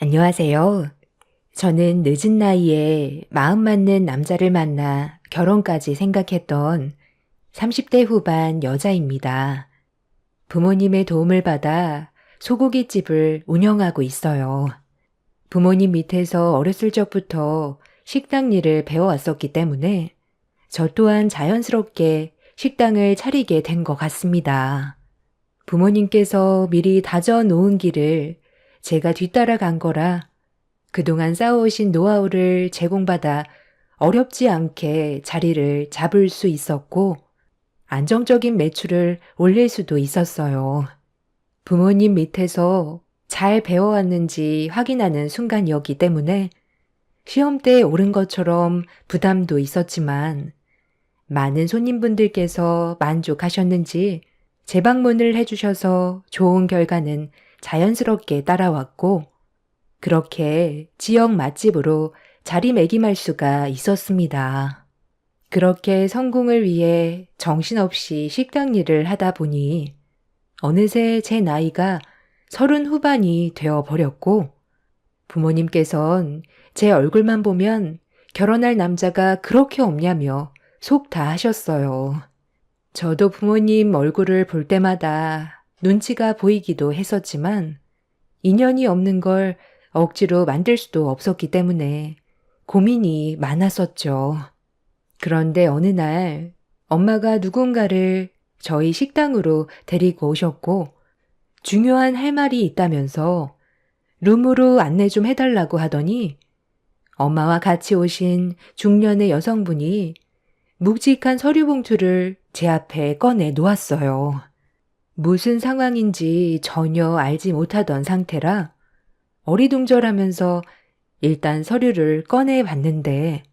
안녕하세요. 저는 늦은 나이에 마음 맞는 남자를 만나 결혼까지 생각했던 30대 후반 여자입니다. 부모님의 도움을 받아 소고기집을 운영하고 있어요. 부모님 밑에서 어렸을 적부터 식당 일을 배워왔었기 때문에 저 또한 자연스럽게 식당을 차리게 된 것 같습니다. 부모님께서 미리 다져 놓은 길을 제가 뒤따라 간 거라 그동안 쌓아오신 노하우를 제공받아 어렵지 않게 자리를 잡을 수 있었고 안정적인 매출을 올릴 수도 있었어요. 부모님 밑에서 잘 배워왔는지 확인하는 순간이었기 때문에 시험 때 오른 것처럼 부담도 있었지만 많은 손님분들께서 만족하셨는지 재방문을 해주셔서 좋은 결과는 자연스럽게 따라왔고 그렇게 지역 맛집으로 자리매김할 수가 있었습니다. 그렇게 성공을 위해 정신없이 식당 일을 하다 보니 어느새 제 나이가 30 후반이 되어버렸고 부모님께선 제 얼굴만 보면 결혼할 남자가 그렇게 없냐며 속 다 하셨어요. 저도 부모님 얼굴을 볼 때마다 눈치가 보이기도 했었지만 인연이 없는 걸 억지로 만들 수도 없었기 때문에 고민이 많았었죠. 그런데 어느 날 엄마가 누군가를 저희 식당으로 데리고 오셨고 중요한 할 말이 있다면서 룸으로 안내 좀 해달라고 하더니 엄마와 같이 오신 중년의 여성분이 묵직한 서류 봉투를 제 앞에 꺼내 놓았어요. 무슨 상황인지 전혀 알지 못하던 상태라 어리둥절하면서 일단 서류를 꺼내 봤는데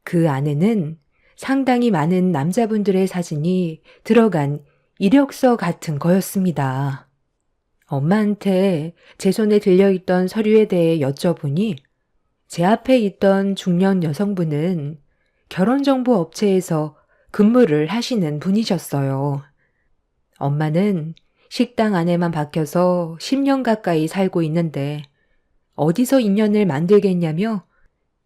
그 안에는 상당히 많은 남자분들의 사진이 들어간 이력서 같은 거였습니다. 엄마한테 제 손에 들려있던 서류에 대해 여쭤보니 제 앞에 있던 중년 여성분은 결혼정보 업체에서 근무를 하시는 분이셨어요. 엄마는 식당 안에만 박혀서 10년 가까이 살고 있는데 어디서 인연을 만들겠냐며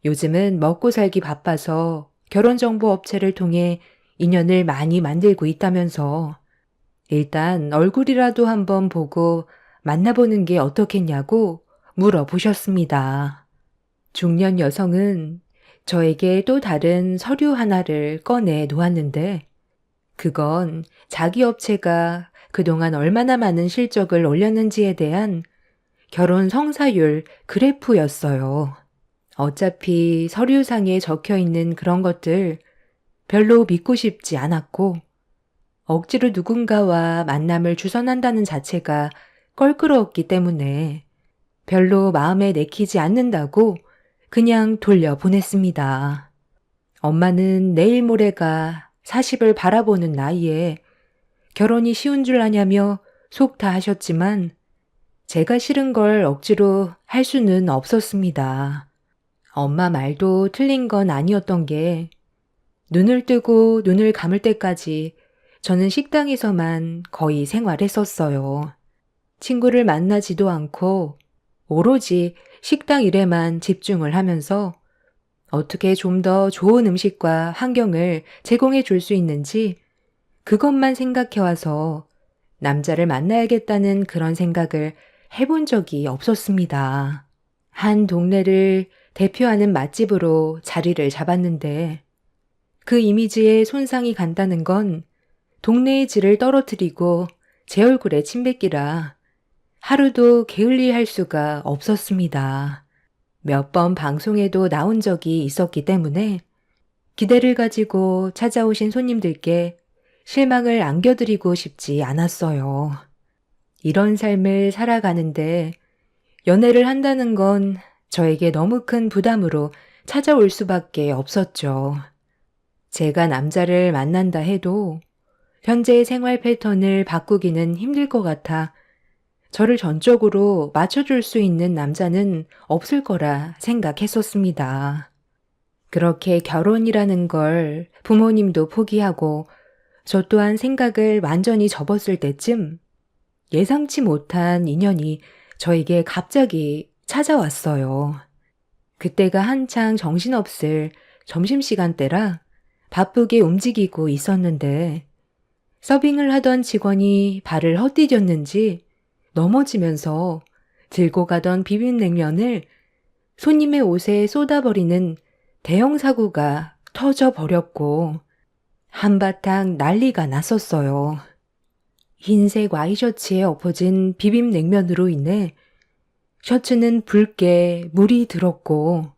요즘은 먹고 살기 바빠서 결혼정보 업체를 통해 인연을 많이 만들고 있다면서 일단 얼굴이라도 한번 보고 만나보는 게 어떻겠냐고 물어보셨습니다. 중년 여성은 저에게 또 다른 서류 하나를 꺼내 놓았는데 그건 자기 업체가 그동안 얼마나 많은 실적을 올렸는지에 대한 결혼 성사율 그래프였어요. 어차피 서류상에 적혀 있는 그런 것들 별로 믿고 싶지 않았고 억지로 누군가와 만남을 주선한다는 자체가 껄끄러웠기 때문에 별로 마음에 내키지 않는다고 그냥 돌려보냈습니다. 엄마는 내일 모레가 40을 바라보는 나이에 결혼이 쉬운 줄 아냐며 속 다 하셨지만 제가 싫은 걸 억지로 할 수는 없었습니다. 엄마 말도 틀린 건 아니었던 게 눈을 뜨고 눈을 감을 때까지 저는 식당에서만 거의 생활했었어요. 친구를 만나지도 않고 오로지 식당 일에만 집중을 하면서 어떻게 좀 더 좋은 음식과 환경을 제공해 줄 수 있는지 그것만 생각해와서 남자를 만나야겠다는 그런 생각을 해본 적이 없었습니다. 한 동네를 대표하는 맛집으로 자리를 잡았는데 그 이미지에 손상이 간다는 건 동네의 질을 떨어뜨리고 제 얼굴에 침 뱉기라 하루도 게을리할 수가 없었습니다. 몇 번 방송에도 나온 적이 있었기 때문에 기대를 가지고 찾아오신 손님들께 실망을 안겨드리고 싶지 않았어요. 이런 삶을 살아가는데 연애를 한다는 건 저에게 너무 큰 부담으로 찾아올 수밖에 없었죠. 제가 남자를 만난다 해도 현재의 생활 패턴을 바꾸기는 힘들 것 같아 저를 전적으로 맞춰줄 수 있는 남자는 없을 거라 생각했었습니다. 그렇게 결혼이라는 걸 부모님도 포기하고 저 또한 생각을 완전히 접었을 때쯤 예상치 못한 인연이 저에게 갑자기 찾아왔어요. 그때가 한창 정신없을 점심시간대라 바쁘게 움직이고 있었는데 서빙을 하던 직원이 발을 헛디뎠는지 넘어지면서 들고 가던 비빔냉면을 손님의 옷에 쏟아버리는 대형 사고가 터져버렸고 한바탕 난리가 났었어요. 흰색 와이셔츠에 엎어진 비빔냉면으로 인해 셔츠는 붉게 물이 들었고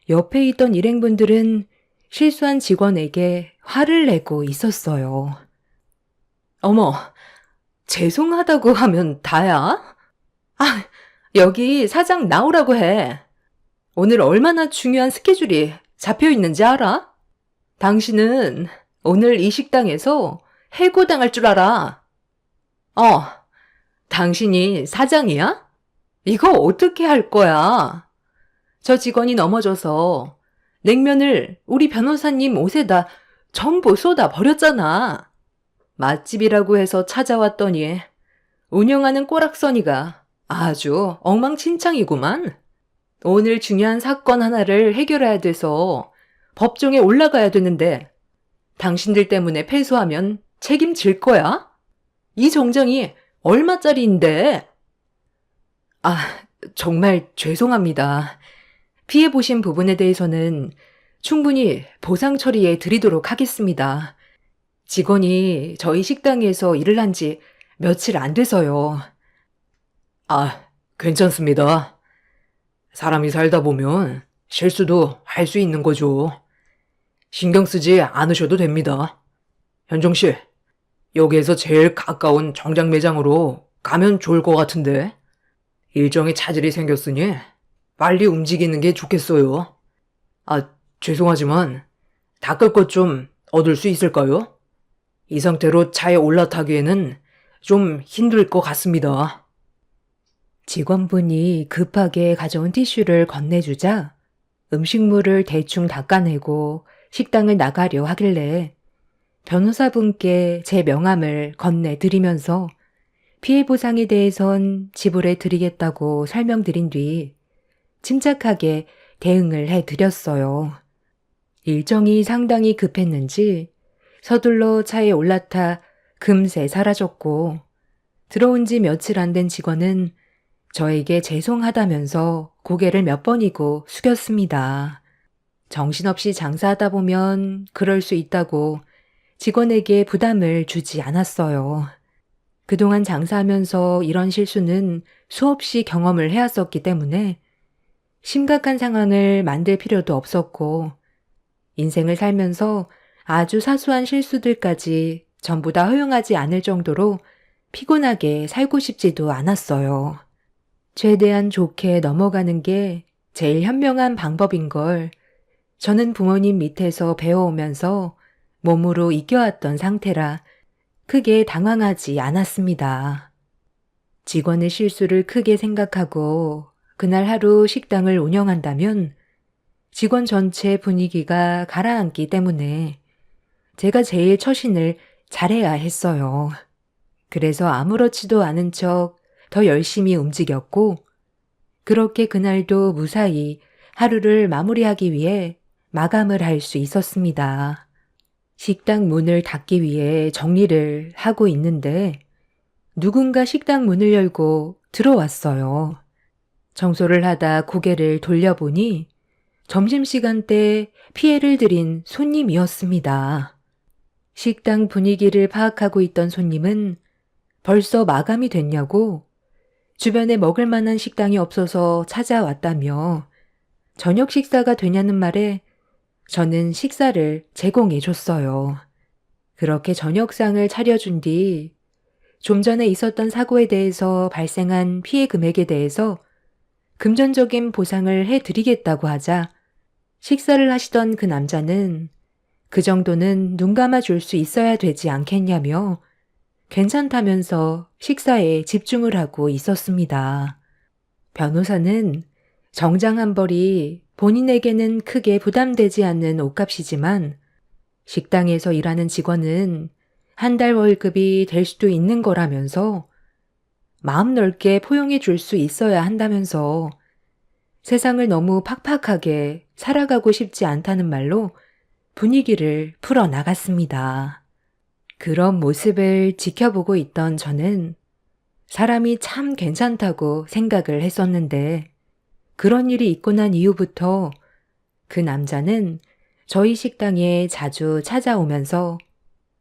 옆에 있던 일행분들은 실수한 직원에게 화를 내고 있었어요. 어머, 죄송하다고 하면 다야? 아, 여기 사장 나오라고 해. 오늘 얼마나 중요한 스케줄이 잡혀 있는지 알아? 당신은 오늘 이 식당에서 해고당할 줄 알아. 당신이 사장이야? 이거 어떻게 할 거야? 저 직원이 넘어져서 냉면을 우리 변호사님 옷에다 전부 쏟아 버렸잖아. 맛집이라고 해서 찾아왔더니 운영하는 꼬락서니가 아주 엉망진창이구만. 오늘 중요한 사건 하나를 해결해야 돼서 법정에 올라가야 되는데 당신들 때문에 패소하면 책임질 거야? 이 정장이 얼마짜리인데? 정말 죄송합니다. 피해보신 부분에 대해서는 충분히 보상 처리해 드리도록 하겠습니다. 직원이 저희 식당에서 일을 한 지 며칠 안 돼서요. 괜찮습니다. 사람이 살다 보면 실수도 할 수 있는 거죠. 신경 쓰지 않으셔도 됩니다. 현정 씨, 여기에서 제일 가까운 정장 매장으로 가면 좋을 것 같은데 일정에 차질이 생겼으니 빨리 움직이는 게 좋겠어요. 죄송하지만 닦을 것 좀 얻을 수 있을까요? 이 상태로 차에 올라타기에는 좀 힘들 것 같습니다. 직원분이 급하게 가져온 티슈를 건네주자 음식물을 대충 닦아내고 식당을 나가려 하길래 변호사분께 제 명함을 건네드리면서 피해 보상에 대해선 지불해 드리겠다고 설명드린 뒤 침착하게 대응을 해드렸어요. 일정이 상당히 급했는지 서둘러 차에 올라타 금세 사라졌고 들어온 지 며칠 안 된 직원은 저에게 죄송하다면서 고개를 몇 번이고 숙였습니다. 정신없이 장사하다 보면 그럴 수 있다고 직원에게 부담을 주지 않았어요. 그동안 장사하면서 이런 실수는 수없이 경험을 해왔었기 때문에 심각한 상황을 만들 필요도 없었고 인생을 살면서 아주 사소한 실수들까지 전부 다 허용하지 않을 정도로 피곤하게 살고 싶지도 않았어요. 최대한 좋게 넘어가는 게 제일 현명한 방법인 걸 저는 부모님 밑에서 배워오면서 몸으로 이겨왔던 상태라 크게 당황하지 않았습니다. 직원의 실수를 크게 생각하고 그날 하루 식당을 운영한다면 직원 전체 분위기가 가라앉기 때문에 제가 제일 처신을 잘해야 했어요. 그래서 아무렇지도 않은 척 더 열심히 움직였고 그렇게 그날도 무사히 하루를 마무리하기 위해 마감을 할 수 있었습니다. 식당 문을 닫기 위해 정리를 하고 있는데 누군가 식당 문을 열고 들어왔어요. 청소를 하다 고개를 돌려보니 점심시간 때 피해를 드린 손님이었습니다. 식당 분위기를 파악하고 있던 손님은 벌써 마감이 됐냐고 주변에 먹을 만한 식당이 없어서 찾아왔다며 저녁 식사가 되냐는 말에 저는 식사를 제공해 줬어요. 그렇게 저녁상을 차려준 뒤 좀 전에 있었던 사고에 대해서 발생한 피해 금액에 대해서 금전적인 보상을 해드리겠다고 하자 식사를 하시던 그 남자는 그 정도는 눈 감아 줄 수 있어야 되지 않겠냐며 괜찮다면서 식사에 집중을 하고 있었습니다. 변호사는 정장 한 벌이 본인에게는 크게 부담되지 않는 옷값이지만 식당에서 일하는 직원은 한 달 월급이 될 수도 있는 거라면서 마음 넓게 포용해 줄 수 있어야 한다면서 세상을 너무 팍팍하게 살아가고 싶지 않다는 말로 분위기를 풀어나갔습니다. 그런 모습을 지켜보고 있던 저는 사람이 참 괜찮다고 생각을 했었는데 그런 일이 있고 난 이후부터 그 남자는 저희 식당에 자주 찾아오면서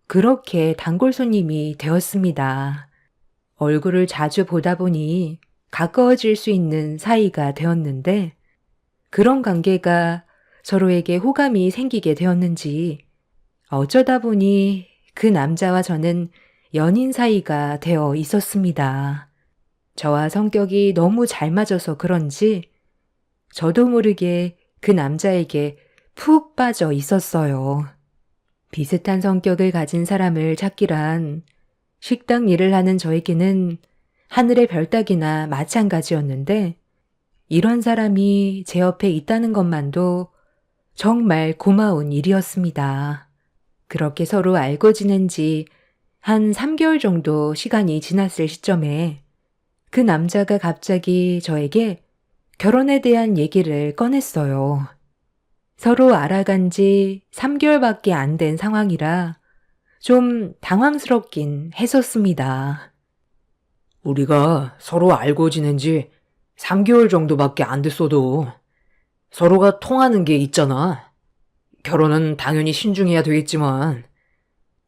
그렇게 단골 손님이 되었습니다. 얼굴을 자주 보다 보니 가까워질 수 있는 사이가 되었는데 그런 관계가 서로에게 호감이 생기게 되었는지 어쩌다 보니 그 남자와 저는 연인 사이가 되어 있었습니다. 저와 성격이 너무 잘 맞아서 그런지 저도 모르게 그 남자에게 푹 빠져 있었어요. 비슷한 성격을 가진 사람을 찾기란 식당 일을 하는 저에게는 하늘의 별 따기나 마찬가지였는데 이런 사람이 제 옆에 있다는 것만도 정말 고마운 일이었습니다. 그렇게 서로 알고 지낸 지 한 3개월 정도 시간이 지났을 시점에 그 남자가 갑자기 저에게 결혼에 대한 얘기를 꺼냈어요. 서로 알아간 지 3개월밖에 안 된 상황이라 좀 당황스럽긴 했었습니다. 우리가 서로 알고 지낸 지 3개월 정도밖에 안 됐어도 서로가 통하는 게 있잖아. 결혼은 당연히 신중해야 되겠지만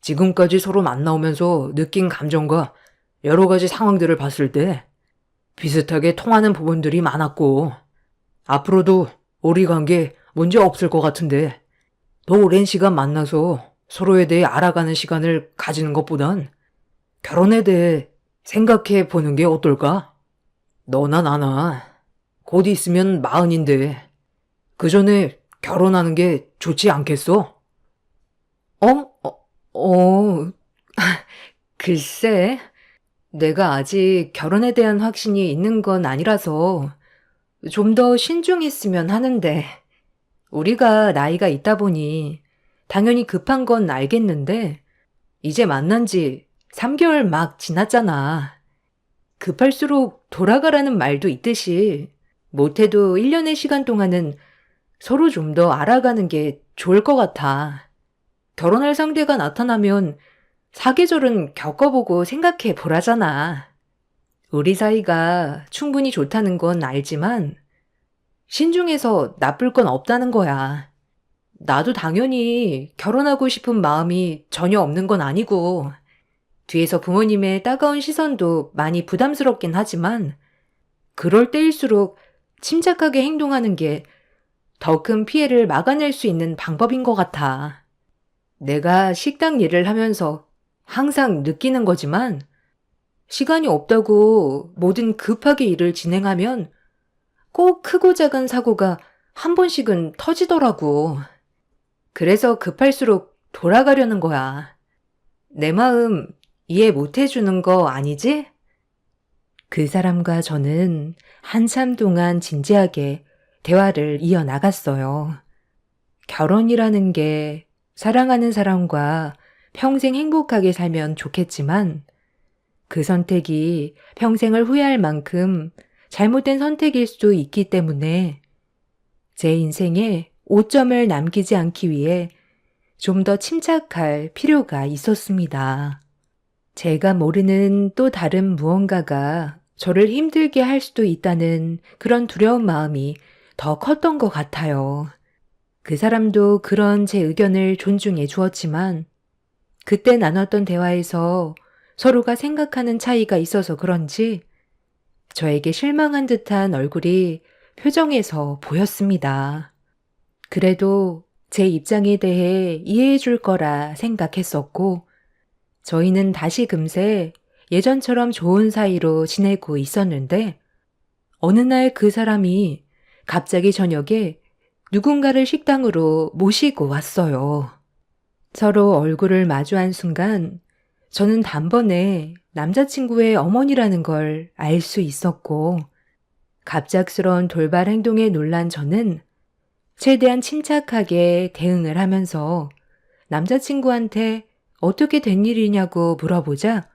지금까지 서로 만나오면서 느낀 감정과 여러 가지 상황들을 봤을 때 비슷하게 통하는 부분들이 많았고 앞으로도 우리 관계 문제 없을 것 같은데 더 오랜 시간 만나서 서로에 대해 알아가는 시간을 가지는 것보단 결혼에 대해 생각해 보는 게 어떨까? 너나 나나 곧 있으면 40인데 그 전에 결혼하는 게 좋지 않겠어? 어? 글쎄, 내가 아직 결혼에 대한 확신이 있는 건 아니라서 좀 더 신중했으면 하는데, 우리가 나이가 있다 보니 당연히 급한 건 알겠는데, 이제 만난 지 3개월 막 지났잖아. 급할수록 돌아가라는 말도 있듯이, 못해도 1년의 시간 동안은 서로 좀 더 알아가는 게 좋을 것 같아. 결혼할 상대가 나타나면 사계절은 겪어보고 생각해 보라잖아. 우리 사이가 충분히 좋다는 건 알지만 신중해서 나쁠 건 없다는 거야. 나도 당연히 결혼하고 싶은 마음이 전혀 없는 건 아니고 뒤에서 부모님의 따가운 시선도 많이 부담스럽긴 하지만 그럴 때일수록 침착하게 행동하는 게 더 큰 피해를 막아낼 수 있는 방법인 것 같아. 내가 식당 일을 하면서 항상 느끼는 거지만 시간이 없다고 뭐든 급하게 일을 진행하면 꼭 크고 작은 사고가 한 번씩은 터지더라고. 그래서 급할수록 돌아가려는 거야. 내 마음 이해 못 해주는 거 아니지? 그 사람과 저는 한참 동안 진지하게 대화를 이어나갔어요. 결혼이라는 게 사랑하는 사람과 평생 행복하게 살면 좋겠지만 그 선택이 평생을 후회할 만큼 잘못된 선택일 수도 있기 때문에 제 인생에 오점을 남기지 않기 위해 좀 더 침착할 필요가 있었습니다. 제가 모르는 또 다른 무언가가 저를 힘들게 할 수도 있다는 그런 두려운 마음이 더 컸던 것 같아요. 그 사람도 그런 제 의견을 존중해 주었지만 그때 나눴던 대화에서 서로가 생각하는 차이가 있어서 그런지 저에게 실망한 듯한 얼굴이 표정에서 보였습니다. 그래도 제 입장에 대해 이해해 줄 거라 생각했었고 저희는 다시 금세 예전처럼 좋은 사이로 지내고 있었는데 어느 날 그 사람이 갑자기 저녁에 누군가를 식당으로 모시고 왔어요. 서로 얼굴을 마주한 순간 저는 단번에 남자친구의 어머니라는 걸 알 수 있었고 갑작스러운 돌발 행동에 놀란 저는 최대한 침착하게 대응을 하면서 남자친구한테 어떻게 된 일이냐고 물어보자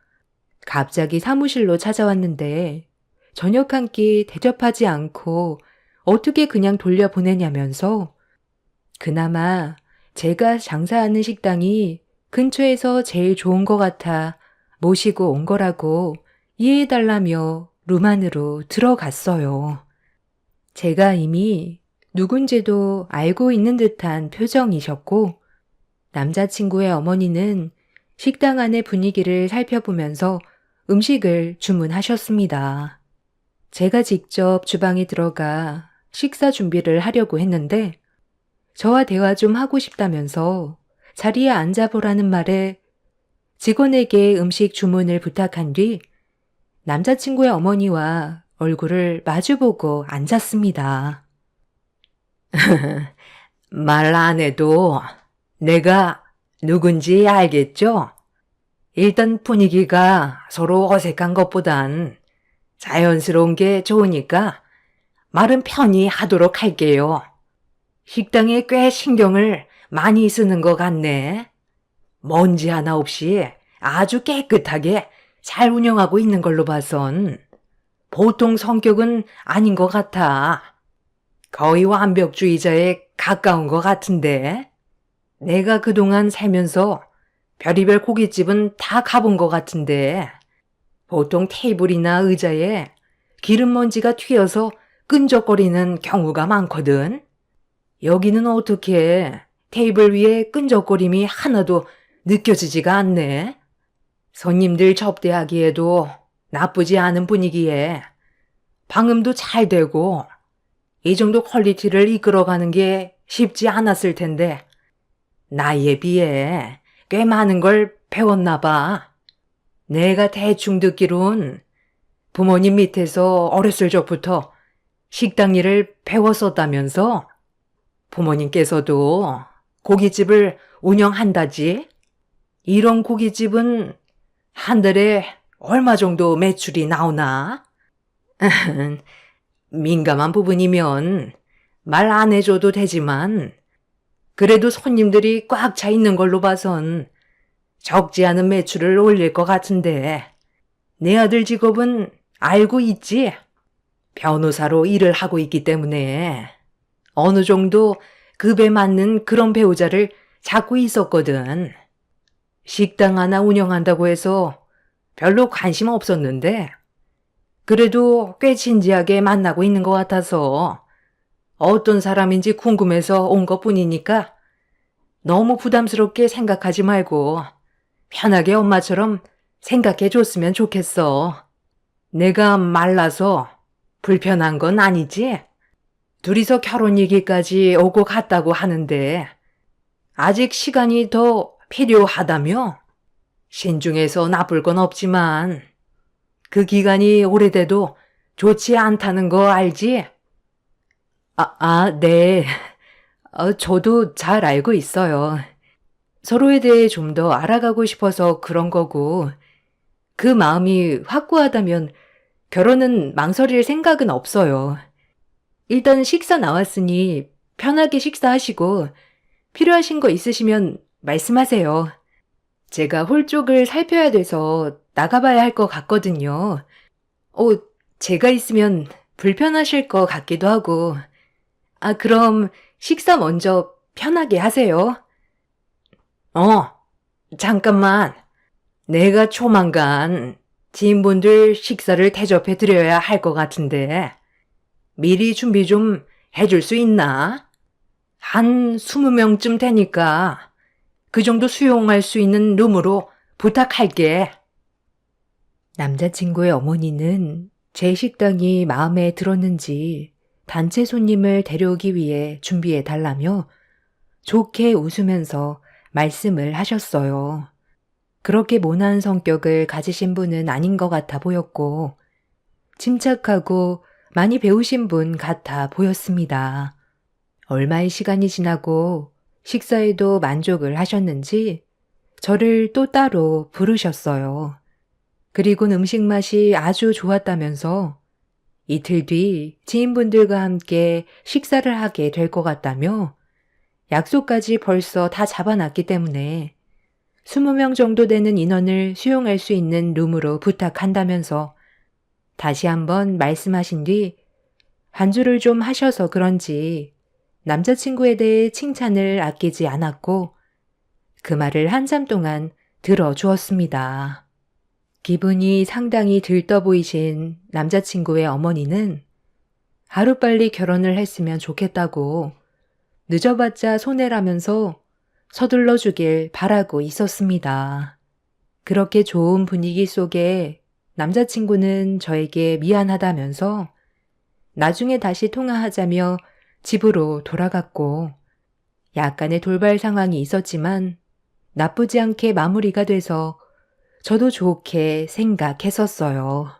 갑자기 사무실로 찾아왔는데 저녁 한 끼 대접하지 않고 어떻게 그냥 돌려보내냐면서 그나마 제가 장사하는 식당이 근처에서 제일 좋은 것 같아 모시고 온 거라고 이해해달라며 룸 안으로 들어갔어요. 제가 이미 누군지도 알고 있는 듯한 표정이셨고 남자친구의 어머니는 식당 안의 분위기를 살펴보면서 음식을 주문하셨습니다. 제가 직접 주방에 들어가 식사 준비를 하려고 했는데 저와 대화 좀 하고 싶다면서 자리에 앉아보라는 말에 직원에게 음식 주문을 부탁한 뒤 남자친구의 어머니와 얼굴을 마주보고 앉았습니다. 말 안 해도 내가 누군지 알겠죠? 일단 분위기가 서로 어색한 것보단 자연스러운 게 좋으니까 말은 편히 하도록 할게요. 식당에 꽤 신경을 많이 쓰는 것 같네. 먼지 하나 없이 아주 깨끗하게 잘 운영하고 있는 걸로 봐선 보통 성격은 아닌 것 같아. 거의 완벽주의자에 가까운 것 같은데. 내가 그동안 살면서 별의별 고깃집은 다 가본 것 같은데 보통 테이블이나 의자에 기름 먼지가 튀어서 끈적거리는 경우가 많거든. 여기는 어떻게 테이블 위에 끈적거림이 하나도 느껴지지가 않네. 손님들 접대하기에도 나쁘지 않은 분위기에 방음도 잘 되고 이 정도 퀄리티를 이끌어가는 게 쉽지 않았을 텐데 나이에 비해 꽤 많은 걸 배웠나 봐. 내가 대충 듣기론 부모님 밑에서 어렸을 적부터 식당 일을 배웠었다면서 부모님께서도 고깃집을 운영한다지? 이런 고깃집은 한 달에 얼마 정도 매출이 나오나? 민감한 부분이면 말 안 해줘도 되지만 그래도 손님들이 꽉 차 있는 걸로 봐선 적지 않은 매출을 올릴 것 같은데 내 아들 직업은 알고 있지? 변호사로 일을 하고 있기 때문에 어느 정도 급에 맞는 그런 배우자를 찾고 있었거든. 식당 하나 운영한다고 해서 별로 관심 없었는데 그래도 꽤 진지하게 만나고 있는 것 같아서 어떤 사람인지 궁금해서 온 것뿐이니까 너무 부담스럽게 생각하지 말고 편하게 엄마처럼 생각해 줬으면 좋겠어. 내가 말라서 불편한 건 아니지? 둘이서 결혼 얘기까지 오고 갔다고 하는데 아직 시간이 더 필요하다며? 신중해서 나쁠 건 없지만 그 기간이 오래돼도 좋지 않다는 거 알지? 네. 저도 잘 알고 있어요. 서로에 대해 좀 더 알아가고 싶어서 그런 거고, 그 마음이 확고하다면 결혼은 망설일 생각은 없어요. 일단 식사 나왔으니 편하게 식사하시고, 필요하신 거 있으시면 말씀하세요. 제가 홀 쪽을 살펴야 돼서 나가봐야 할 것 같거든요. 제가 있으면 불편하실 것 같기도 하고. 그럼 식사 먼저 편하게 하세요. 잠깐만. 내가 조만간 지인분들 식사를 대접해 드려야 할 것 같은데 미리 준비 좀 해줄 수 있나? 한 20명쯤 되니까 그 정도 수용할 수 있는 룸으로 부탁할게. 남자친구의 어머니는 제 식당이 마음에 들었는지 단체 손님을 데려오기 위해 준비해 달라며 좋게 웃으면서 말씀을 하셨어요. 그렇게 모난 성격을 가지신 분은 아닌 것 같아 보였고 침착하고 많이 배우신 분 같아 보였습니다. 얼마의 시간이 지나고 식사에도 만족을 하셨는지 저를 또 따로 부르셨어요. 그리고 음식 맛이 아주 좋았다면서 이틀 뒤 지인분들과 함께 식사를 하게 될 것 같다며 약속까지 벌써 다 잡아놨기 때문에 20명 정도 되는 인원을 수용할 수 있는 룸으로 부탁한다면서 다시 한번 말씀하신 뒤 반주를 좀 하셔서 그런지 남자친구에 대해 칭찬을 아끼지 않았고 그 말을 한참 동안 들어주었습니다. 기분이 상당히 들떠 보이신 남자친구의 어머니는 하루빨리 결혼을 했으면 좋겠다고 늦어봤자 손해라면서 서둘러 주길 바라고 있었습니다. 그렇게 좋은 분위기 속에 남자친구는 저에게 미안하다면서 나중에 다시 통화하자며 집으로 돌아갔고 약간의 돌발 상황이 있었지만 나쁘지 않게 마무리가 돼서 저도 좋게 생각했었어요.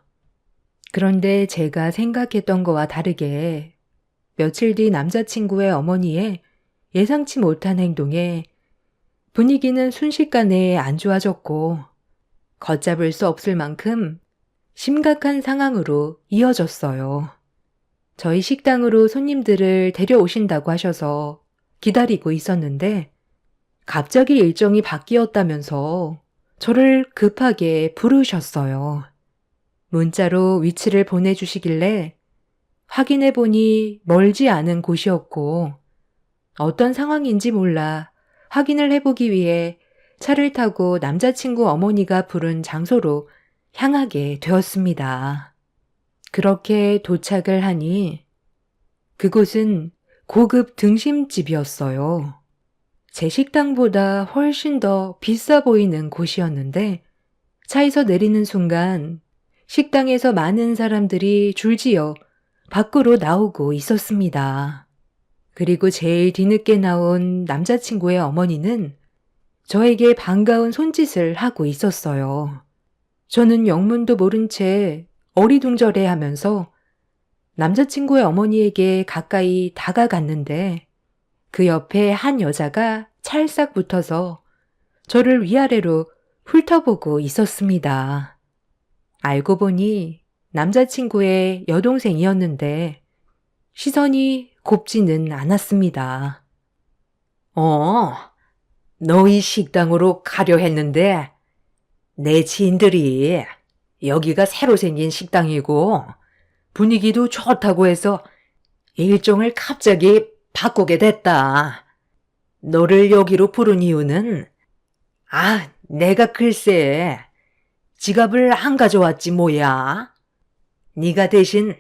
그런데 제가 생각했던 거와 다르게 며칠 뒤 남자친구의 어머니의 예상치 못한 행동에 분위기는 순식간에 안 좋아졌고 걷잡을 수 없을 만큼 심각한 상황으로 이어졌어요. 저희 식당으로 손님들을 데려오신다고 하셔서 기다리고 있었는데 갑자기 일정이 바뀌었다면서 저를 급하게 부르셨어요. 문자로 위치를 보내주시길래 확인해보니 멀지 않은 곳이었고 어떤 상황인지 몰라 확인을 해보기 위해 차를 타고 남자친구 어머니가 부른 장소로 향하게 되었습니다. 그렇게 도착을 하니 그곳은 고급 등심집이었어요. 제 식당보다 훨씬 더 비싸 보이는 곳이었는데 차에서 내리는 순간 식당에서 많은 사람들이 줄지어 밖으로 나오고 있었습니다. 그리고 제일 뒤늦게 나온 남자친구의 어머니는 저에게 반가운 손짓을 하고 있었어요. 저는 영문도 모른 채 어리둥절해 하면서 남자친구의 어머니에게 가까이 다가갔는데 그 옆에 한 여자가 찰싹 붙어서 저를 위아래로 훑어보고 있었습니다. 알고 보니 남자친구의 여동생이었는데 시선이 곱지는 않았습니다. 너희 식당으로 가려 했는데 내 지인들이 여기가 새로 생긴 식당이고 분위기도 좋다고 해서 일정을 갑자기 바꾸게 됐다. 너를 여기로 부른 이유는 내가 글쎄 지갑을 안 가져왔지 뭐야. 네가 대신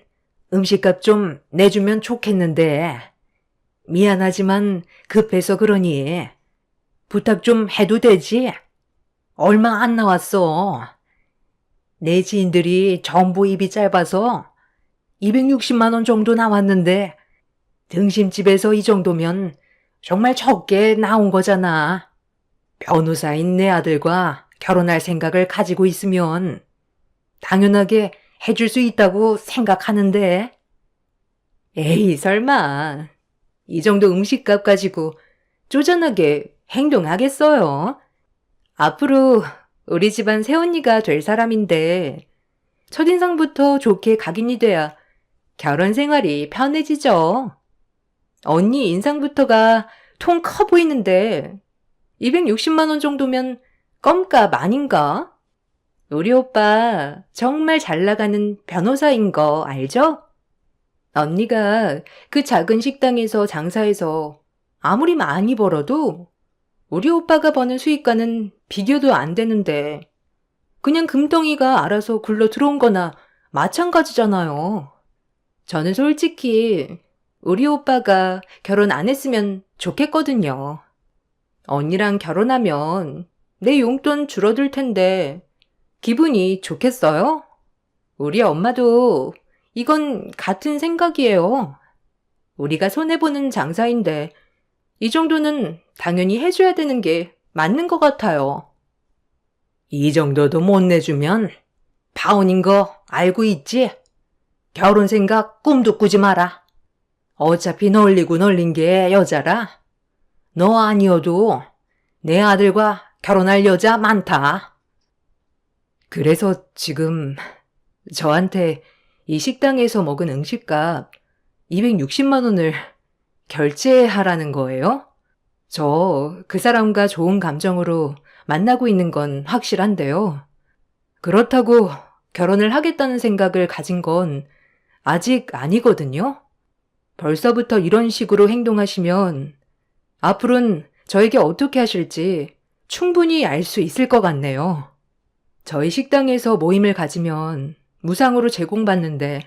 음식값 좀 내주면 좋겠는데 미안하지만 급해서 그러니 부탁 좀 해도 되지? 얼마 안 나왔어. 내 지인들이 전부 입이 짧아서 260만 원 정도 나왔는데 등심집에서 이 정도면 정말 적게 나온 거잖아. 변호사인 내 아들과 결혼할 생각을 가지고 있으면 당연하게 해줄 수 있다고 생각하는데. 에이, 설마 이 정도 음식값 가지고 쪼잔하게 행동하겠어요? 앞으로 우리 집안 새언니가 될 사람인데 첫인상부터 좋게 각인이 돼야 결혼 생활이 편해지죠. 언니 인상부터가 통 커 보이는데 260만 원 정도면 껌값 아닌가? 우리 오빠 정말 잘 나가는 변호사인 거 알죠? 언니가 그 작은 식당에서 장사해서 아무리 많이 벌어도 우리 오빠가 버는 수익과는 비교도 안 되는데 그냥 금덩이가 알아서 굴러 들어온 거나 마찬가지잖아요. 저는 솔직히 우리 오빠가 결혼 안 했으면 좋겠거든요. 언니랑 결혼하면 내 용돈 줄어들 텐데 기분이 좋겠어요? 우리 엄마도 이건 같은 생각이에요. 우리가 손해보는 장사인데 이 정도는 당연히 해줘야 되는 게 맞는 것 같아요. 이 정도도 못 내주면 파혼인 거 알고 있지? 결혼 생각 꿈도 꾸지 마라. 어차피 널리고 널린 게 여자라. 너 아니어도 내 아들과 결혼할 여자 많다. 그래서 지금 저한테 이 식당에서 먹은 음식값 260만 원을 결제하라는 거예요? 저 그 사람과 좋은 감정으로 만나고 있는 건 확실한데요. 그렇다고 결혼을 하겠다는 생각을 가진 건 아직 아니거든요. 벌써부터 이런 식으로 행동하시면 앞으로는 저에게 어떻게 하실지 충분히 알 수 있을 것 같네요. 저희 식당에서 모임을 가지면 무상으로 제공받는데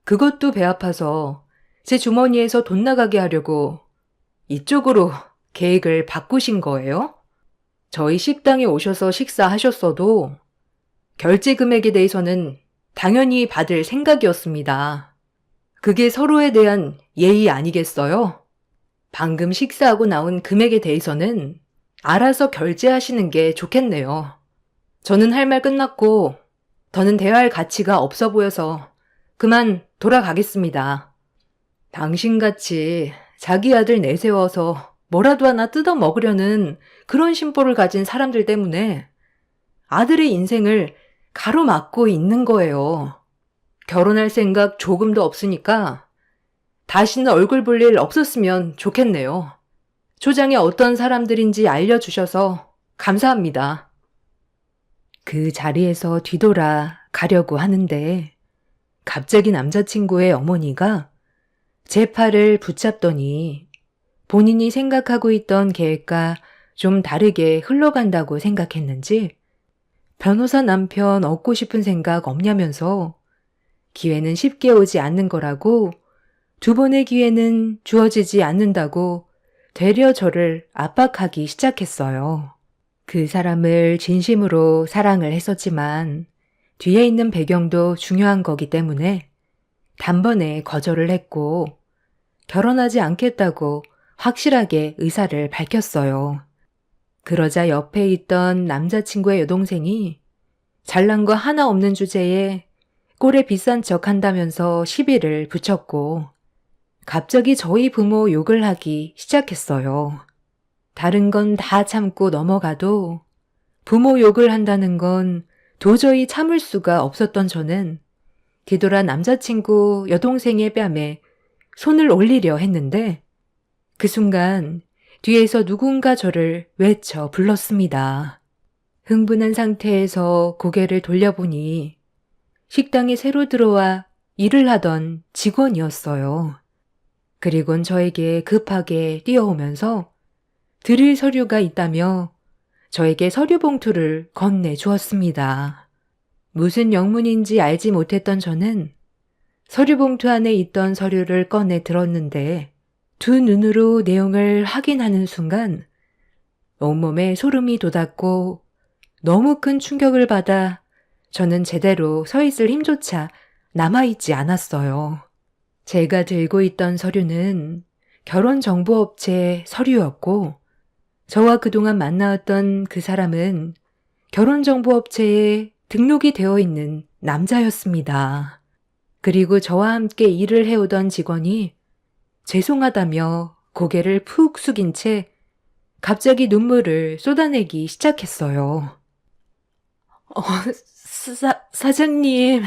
그것도 배 아파서 제 주머니에서 돈 나가게 하려고 이쪽으로 계획을 바꾸신 거예요? 저희 식당에 오셔서 식사하셨어도 결제 금액에 대해서는 당연히 받을 생각이었습니다. 그게 서로에 대한 예의 아니겠어요? 방금 식사하고 나온 금액에 대해서는 알아서 결제하시는 게 좋겠네요. 저는 할 말 끝났고 더는 대화할 가치가 없어 보여서 그만 돌아가겠습니다. 당신같이 자기 아들 내세워서 뭐라도 하나 뜯어 먹으려는 그런 심보를 가진 사람들 때문에 아들의 인생을 가로막고 있는 거예요. 결혼할 생각 조금도 없으니까 다시는 얼굴 볼 일 없었으면 좋겠네요. 초장에 어떤 사람들인지 알려주셔서 감사합니다. 그 자리에서 뒤돌아 가려고 하는데 갑자기 남자친구의 어머니가 제 팔을 붙잡더니 본인이 생각하고 있던 계획과 좀 다르게 흘러간다고 생각했는지 변호사 남편 얻고 싶은 생각 없냐면서 기회는 쉽게 오지 않는 거라고 두 번의 기회는 주어지지 않는다고 되려 저를 압박하기 시작했어요. 그 사람을 진심으로 사랑을 했었지만 뒤에 있는 배경도 중요한 거기 때문에 단번에 거절을 했고 결혼하지 않겠다고 확실하게 의사를 밝혔어요. 그러자 옆에 있던 남자친구의 여동생이 잘난 거 하나 없는 주제에 꼴에 비싼 척 한다면서 시비를 붙였고 갑자기 저희 부모 욕을 하기 시작했어요. 다른 건 다 참고 넘어가도 부모 욕을 한다는 건 도저히 참을 수가 없었던 저는 뒤돌아 남자친구 여동생의 뺨에 손을 올리려 했는데 그 순간 뒤에서 누군가 저를 외쳐 불렀습니다. 흥분한 상태에서 고개를 돌려보니 식당에 새로 들어와 일을 하던 직원이었어요. 그리곤 저에게 급하게 뛰어오면서 드릴 서류가 있다며 저에게 서류 봉투를 건네주었습니다. 무슨 영문인지 알지 못했던 저는 서류 봉투 안에 있던 서류를 꺼내 들었는데 두 눈으로 내용을 확인하는 순간 온몸에 소름이 돋았고 너무 큰 충격을 받아 저는 제대로 서 있을 힘조차 남아있지 않았어요. 제가 들고 있던 서류는 결혼정보업체 서류였고 저와 그동안 만나왔던 그 사람은 결혼정보업체에 등록이 되어 있는 남자였습니다. 그리고 저와 함께 일을 해오던 직원이 죄송하다며 고개를 푹 숙인 채 갑자기 눈물을 쏟아내기 시작했어요. 사장님,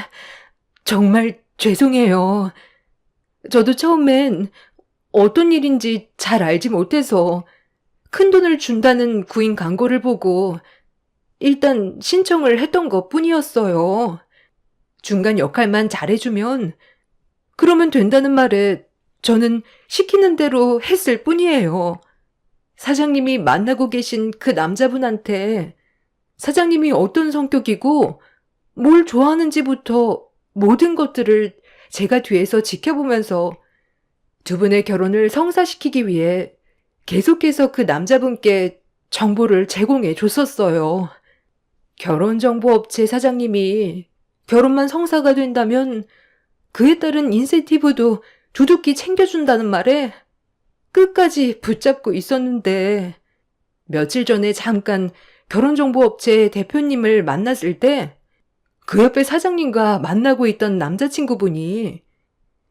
정말 죄송해요. 저도 처음엔 어떤 일인지 잘 알지 못해서 큰돈을 준다는 구인 광고를 보고 일단 신청을 했던 것 뿐이었어요. 중간 역할만 잘해주면 그러면 된다는 말에 저는 시키는 대로 했을 뿐이에요. 사장님이 만나고 계신 그 남자분한테 사장님이 어떤 성격이고 뭘 좋아하는지부터 모든 것들을 제가 뒤에서 지켜보면서 두 분의 결혼을 성사시키기 위해 계속해서 그 남자분께 정보를 제공해 줬었어요. 결혼정보업체 사장님이 결혼만 성사가 된다면 그에 따른 인센티브도 두둑히 챙겨준다는 말에 끝까지 붙잡고 있었는데 며칠 전에 잠깐 결혼정보업체 대표님을 만났을 때 그 옆에 사장님과 만나고 있던 남자친구분이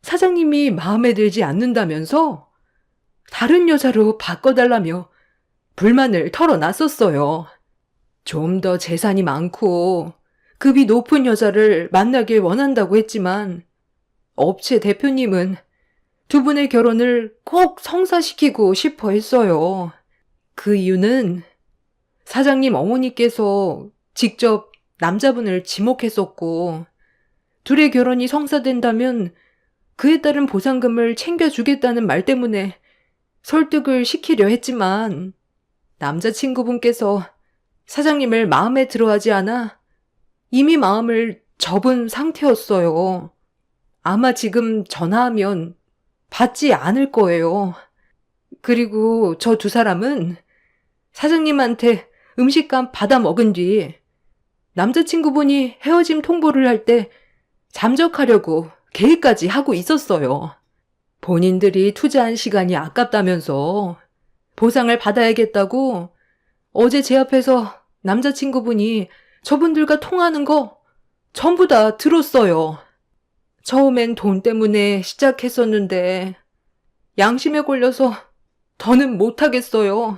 사장님이 마음에 들지 않는다면서 다른 여자로 바꿔달라며 불만을 털어놨었어요. 좀 더 재산이 많고 급이 높은 여자를 만나길 원한다고 했지만 업체 대표님은 두 분의 결혼을 꼭 성사시키고 싶어 했어요. 그 이유는 사장님 어머니께서 직접 남자분을 지목했었고 둘의 결혼이 성사된다면 그에 따른 보상금을 챙겨주겠다는 말 때문에 설득을 시키려 했지만 남자친구분께서 사장님을 마음에 들어하지 않아 이미 마음을 접은 상태였어요. 아마 지금 전화하면 받지 않을 거예요. 그리고 저 두 사람은 사장님한테 음식값 받아 먹은 뒤 남자친구분이 헤어짐 통보를 할 때 잠적하려고 계획까지 하고 있었어요. 본인들이 투자한 시간이 아깝다면서 보상을 받아야겠다고 어제 제 앞에서 남자친구분이 저분들과 통하는 거 전부 다 들었어요. 처음엔 돈 때문에 시작했었는데 양심에 걸려서 더는 못하겠어요.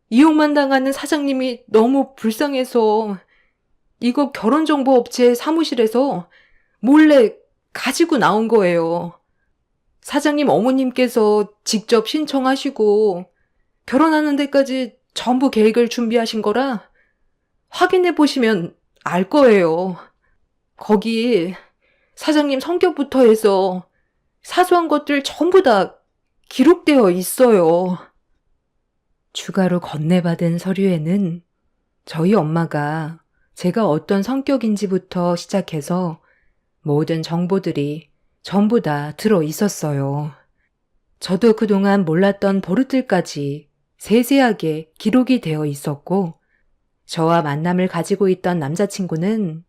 이용만 당하는 사장님이 너무 불쌍해서 이거 결혼정보업체 사무실에서 몰래 가지고 나온 거예요. 사장님 어머님께서 직접 신청하시고 결혼하는 데까지 전부 계획을 준비하신 거라 확인해 보시면 알 거예요. 거기 사장님 성격부터 해서 사소한 것들 전부 다 기록되어 있어요. 추가로 건네받은 서류에는 저희 엄마가 제가 어떤 성격인지부터 시작해서 모든 정보들이 전부 다 들어 있었어요. 저도 그동안 몰랐던 버릇들까지 세세하게 기록이 되어 있었고, 저와 만남을 가지고 있던 남자친구는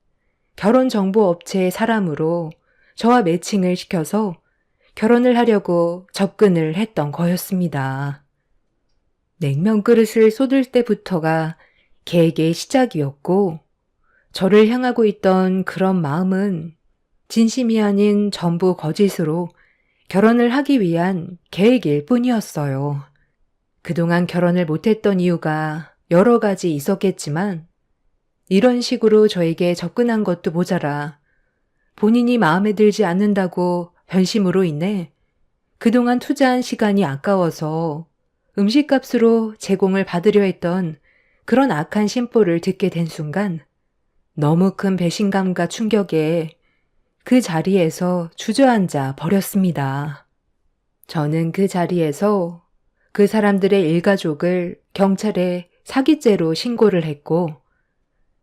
결혼정보업체의 사람으로 저와 매칭을 시켜서 결혼을 하려고 접근을 했던 거였습니다. 냉면 그릇을 쏟을 때부터가 계획의 시작이었고, 저를 향하고 있던 그런 마음은 진심이 아닌 전부 거짓으로 결혼을 하기 위한 계획일 뿐이었어요. 그동안 결혼을 못했던 이유가 여러 가지 있었겠지만 이런 식으로 저에게 접근한 것도 모자라 본인이 마음에 들지 않는다고 변심으로 인해 그동안 투자한 시간이 아까워서 음식값으로 제공을 받으려 했던 그런 악한 심보를 듣게 된 순간 너무 큰 배신감과 충격에 그 자리에서 주저앉아 버렸습니다. 저는 그 자리에서 그 사람들의 일가족을 경찰에 사기죄로 신고를 했고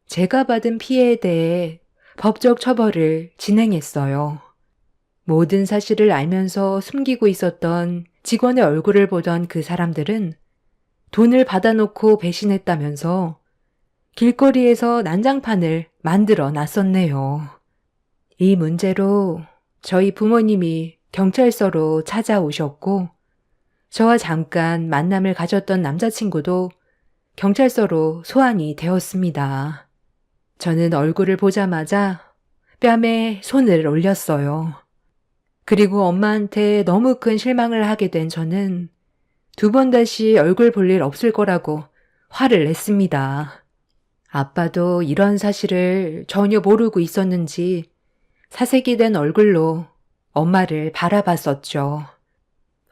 제가 받은 피해에 대해 법적 처벌을 진행했어요. 모든 사실을 알면서 숨기고 있었던 직원의 얼굴을 보던 그 사람들은 돈을 받아놓고 배신했다면서 길거리에서 난장판을 만들어 놨었네요. 이 문제로 저희 부모님이 경찰서로 찾아오셨고 저와 잠깐 만남을 가졌던 남자친구도 경찰서로 소환이 되었습니다. 저는 얼굴을 보자마자 뺨에 손을 올렸어요. 그리고 엄마한테 너무 큰 실망을 하게 된 저는 두 번 다시 얼굴 볼 일 없을 거라고 화를 냈습니다. 아빠도 이런 사실을 전혀 모르고 있었는지 사색이 된 얼굴로 엄마를 바라봤었죠.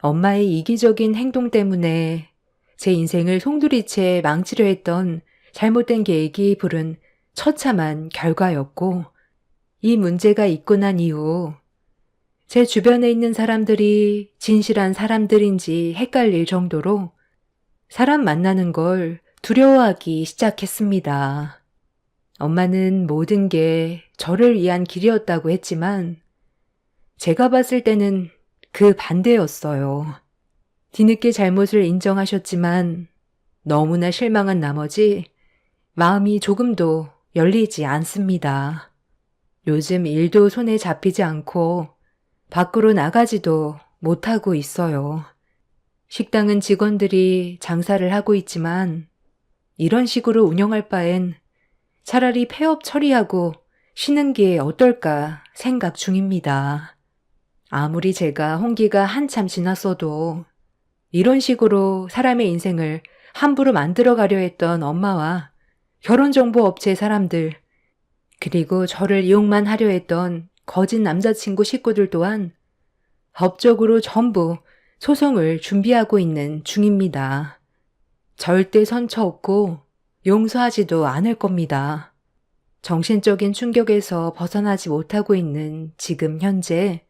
엄마의 이기적인 행동 때문에 제 인생을 송두리째 망치려 했던 잘못된 계획이 부른 처참한 결과였고 이 문제가 있고 난 이후 제 주변에 있는 사람들이 진실한 사람들인지 헷갈릴 정도로 사람 만나는 걸 두려워하기 시작했습니다. 엄마는 모든 게 저를 위한 길이었다고 했지만 제가 봤을 때는 그 반대였어요. 뒤늦게 잘못을 인정하셨지만 너무나 실망한 나머지 마음이 조금도 열리지 않습니다. 요즘 일도 손에 잡히지 않고 밖으로 나가지도 못하고 있어요. 식당은 직원들이 장사를 하고 있지만 이런 식으로 운영할 바엔 차라리 폐업 처리하고 쉬는 게 어떨까 생각 중입니다. 아무리 제가 홍기가 한참 지났어도 이런 식으로 사람의 인생을 함부로 만들어가려 했던 엄마와 결혼정보업체 사람들, 그리고 저를 이용만 하려 했던 거짓 남자친구 식구들 또한 법적으로 전부 소송을 준비하고 있는 중입니다. 절대 선처 없고 용서하지도 않을 겁니다. 정신적인 충격에서 벗어나지 못하고 있는 지금 현재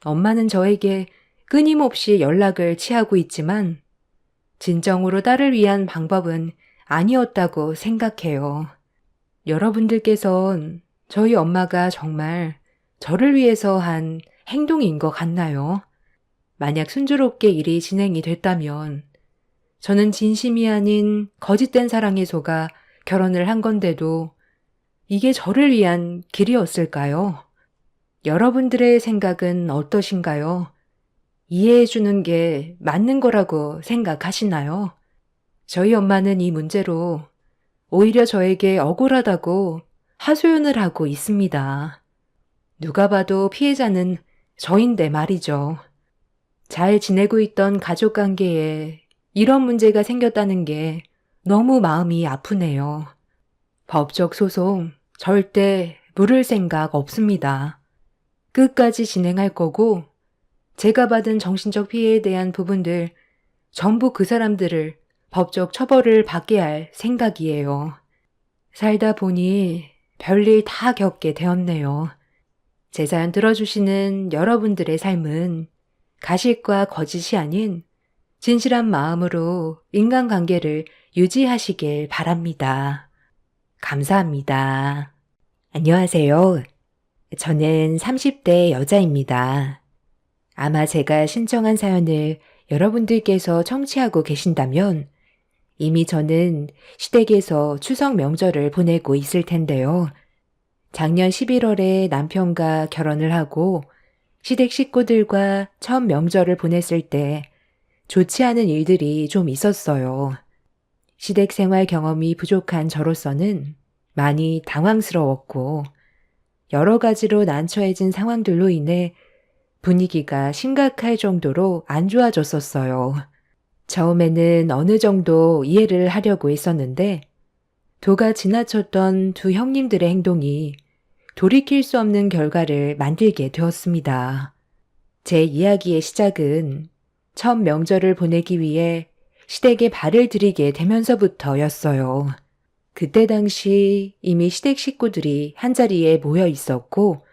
엄마는 저에게 끊임없이 연락을 취하고 있지만 진정으로 딸을 위한 방법은 아니었다고 생각해요. 여러분들께선 저희 엄마가 정말 저를 위해서 한 행동인 것 같나요? 만약 순조롭게 일이 진행이 됐다면 저는 진심이 아닌 거짓된 사랑에 속아 결혼을 한 건데도 이게 저를 위한 길이었을까요? 여러분들의 생각은 어떠신가요? 이해해주는 게 맞는 거라고 생각하시나요? 저희 엄마는 이 문제로 오히려 저에게 억울하다고 하소연을 하고 있습니다. 누가 봐도 피해자는 저인데 말이죠. 잘 지내고 있던 가족 관계에 이런 문제가 생겼다는 게 너무 마음이 아프네요. 법적 소송 절대 물을 생각 없습니다. 끝까지 진행할 거고 제가 받은 정신적 피해에 대한 부분들 전부 그 사람들을 법적 처벌을 받게 할 생각이에요. 살다 보니 별일 다 겪게 되었네요. 제 사연 들어주시는 여러분들의 삶은 가식과 거짓이 아닌 진실한 마음으로 인간관계를 유지하시길 바랍니다. 감사합니다. 안녕하세요. 저는 30대 여자입니다. 아마 제가 신청한 사연을 여러분들께서 청취하고 계신다면 이미 저는 시댁에서 추석 명절을 보내고 있을 텐데요. 작년 11월에 남편과 결혼을 하고 시댁 식구들과 첫 명절을 보냈을 때 좋지 않은 일들이 좀 있었어요. 시댁 생활 경험이 부족한 저로서는 많이 당황스러웠고 여러 가지로 난처해진 상황들로 인해 분위기가 심각할 정도로 안 좋아졌었어요. 처음에는 어느 정도 이해를 하려고 했었는데 도가 지나쳤던 두 형님들의 행동이 돌이킬 수 없는 결과를 만들게 되었습니다. 제 이야기의 시작은 첫 명절을 보내기 위해 시댁에 발을 들이게 되면서부터였어요. 그때 당시 이미 시댁 식구들이 한자리에 모여 있었고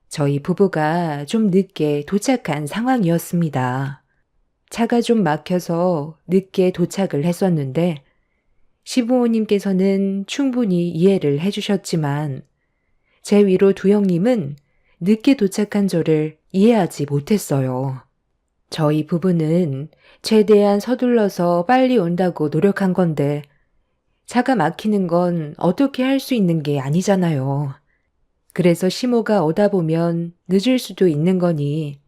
저희 부부가 좀 늦게 도착한 상황이었습니다. 차가 좀 막혀서 늦게 도착을 했었는데 시부모님께서는 충분히 이해를 해주셨지만 제 위로 두 형님은 늦게 도착한 저를 이해하지 못했어요. 저희 부부는 최대한 서둘러서 빨리 온다고 노력한 건데 차가 막히는 건 어떻게 할 수 있는 게 아니잖아요. 그래서 시모가 오다 보면 늦을 수도 있는 거니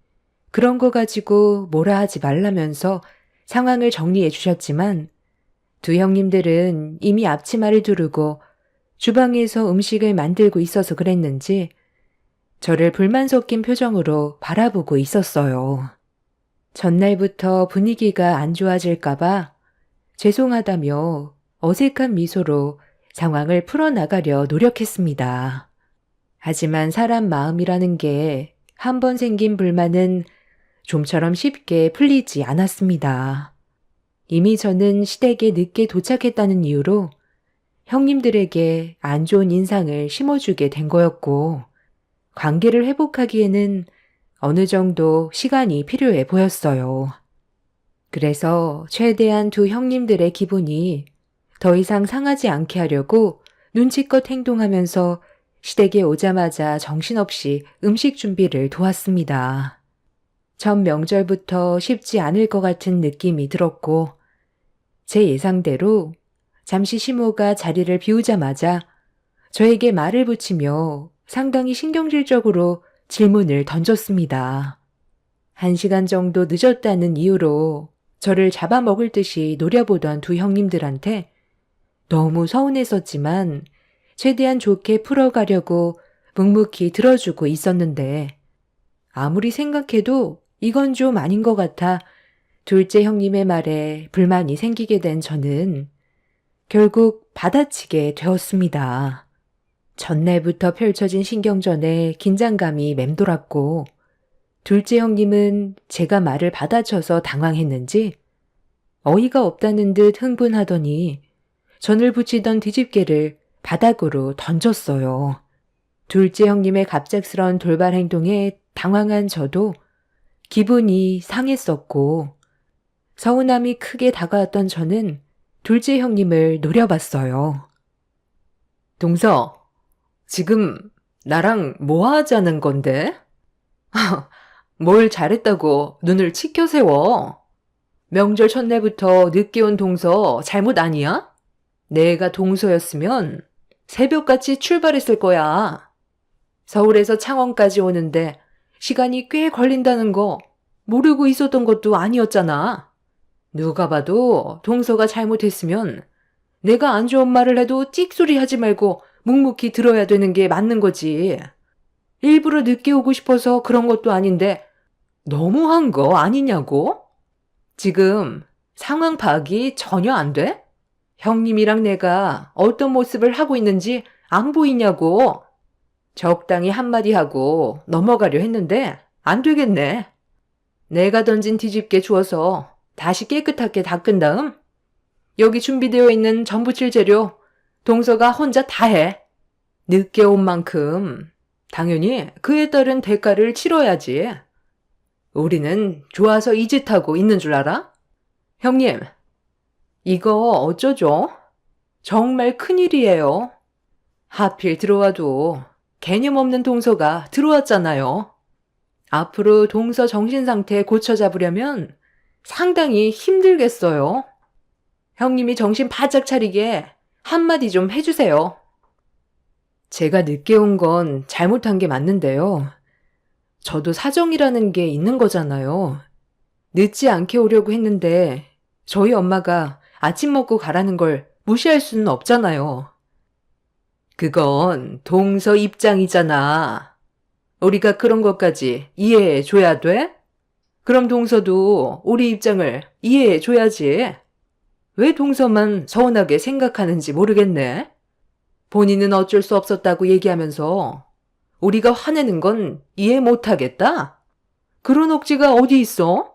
그런 거 가지고 뭐라 하지 말라면서 상황을 정리해 주셨지만 두 형님들은 이미 앞치마를 두르고 주방에서 음식을 만들고 있어서 그랬는지 저를 불만 섞인 표정으로 바라보고 있었어요. 전날부터 분위기가 안 좋아질까봐 죄송하다며 어색한 미소로 상황을 풀어나가려 노력했습니다. 하지만 사람 마음이라는 게 한 번 생긴 불만은 좀처럼 쉽게 풀리지 않았습니다. 이미 저는 시댁에 늦게 도착했다는 이유로 형님들에게 안 좋은 인상을 심어주게 된 거였고 관계를 회복하기에는 어느 정도 시간이 필요해 보였어요. 그래서 최대한 두 형님들의 기분이 더 이상 상하지 않게 하려고 눈치껏 행동하면서 시댁에 오자마자 정신없이 음식 준비를 도왔습니다. 첫 명절부터 쉽지 않을 것 같은 느낌이 들었고 제 예상대로 잠시 시모가 자리를 비우자마자 저에게 말을 붙이며 상당히 신경질적으로 질문을 던졌습니다. 1시간 정도 늦었다는 이유로 저를 잡아먹을 듯이 노려보던 두 형님들한테 너무 서운했었지만 최대한 좋게 풀어가려고 묵묵히 들어주고 있었는데 아무리 생각해도 이건 좀 아닌 것 같아 둘째 형님의 말에 불만이 생기게 된 저는 결국 받아치게 되었습니다. 전날부터 펼쳐진 신경전에 긴장감이 맴돌았고 둘째 형님은 제가 말을 받아쳐서 당황했는지 어이가 없다는 듯 흥분하더니 전을 붙이던 뒤집개를 바닥으로 던졌어요. 둘째 형님의 갑작스러운 돌발 행동에 당황한 저도 기분이 상했었고 서운함이 크게 다가왔던 저는 둘째 형님을 노려봤어요. 동서, 지금 나랑 뭐 하자는 건데? 뭘 잘했다고 눈을 치켜 세워. 명절 첫날부터 늦게 온 동서 잘못 아니야? 내가 동서였으면 새벽같이 출발했을 거야. 서울에서 창원까지 오는데 시간이 꽤 걸린다는 거 모르고 있었던 것도 아니었잖아. 누가 봐도 동서가 잘못했으면 내가 안 좋은 말을 해도 찍소리 하지 말고 묵묵히 들어야 되는 게 맞는 거지. 일부러 늦게 오고 싶어서 그런 것도 아닌데 너무한 거 아니냐고? 지금 상황 파악이 전혀 안 돼? 형님이랑 내가 어떤 모습을 하고 있는지 안 보이냐고. 적당히 한마디 하고 넘어가려 했는데 안 되겠네. 내가 던진 뒤집개 주워서 다시 깨끗하게 닦은 다음 여기 준비되어 있는 전부칠 재료 동서가 혼자 다 해. 늦게 온 만큼 당연히 그에 따른 대가를 치러야지. 우리는 좋아서 이 짓 하고 있는 줄 알아? 형님, 이거 어쩌죠? 정말 큰일이에요. 하필 들어와도 개념 없는 동서가 들어왔잖아요. 앞으로 동서 정신 상태 고쳐 잡으려면 상당히 힘들겠어요. 형님이 정신 바짝 차리게 한마디 좀 해주세요. 제가 늦게 온 건 잘못한 게 맞는데요. 저도 사정이라는 게 있는 거잖아요. 늦지 않게 오려고 했는데 저희 엄마가 아침 먹고 가라는 걸 무시할 수는 없잖아요. 그건 동서 입장이잖아. 우리가 그런 것까지 이해해 줘야 돼? 그럼 동서도 우리 입장을 이해해 줘야지. 왜 동서만 서운하게 생각하는지 모르겠네. 본인은 어쩔 수 없었다고 얘기하면서 우리가 화내는 건 이해 못하겠다? 그런 억지가 어디 있어?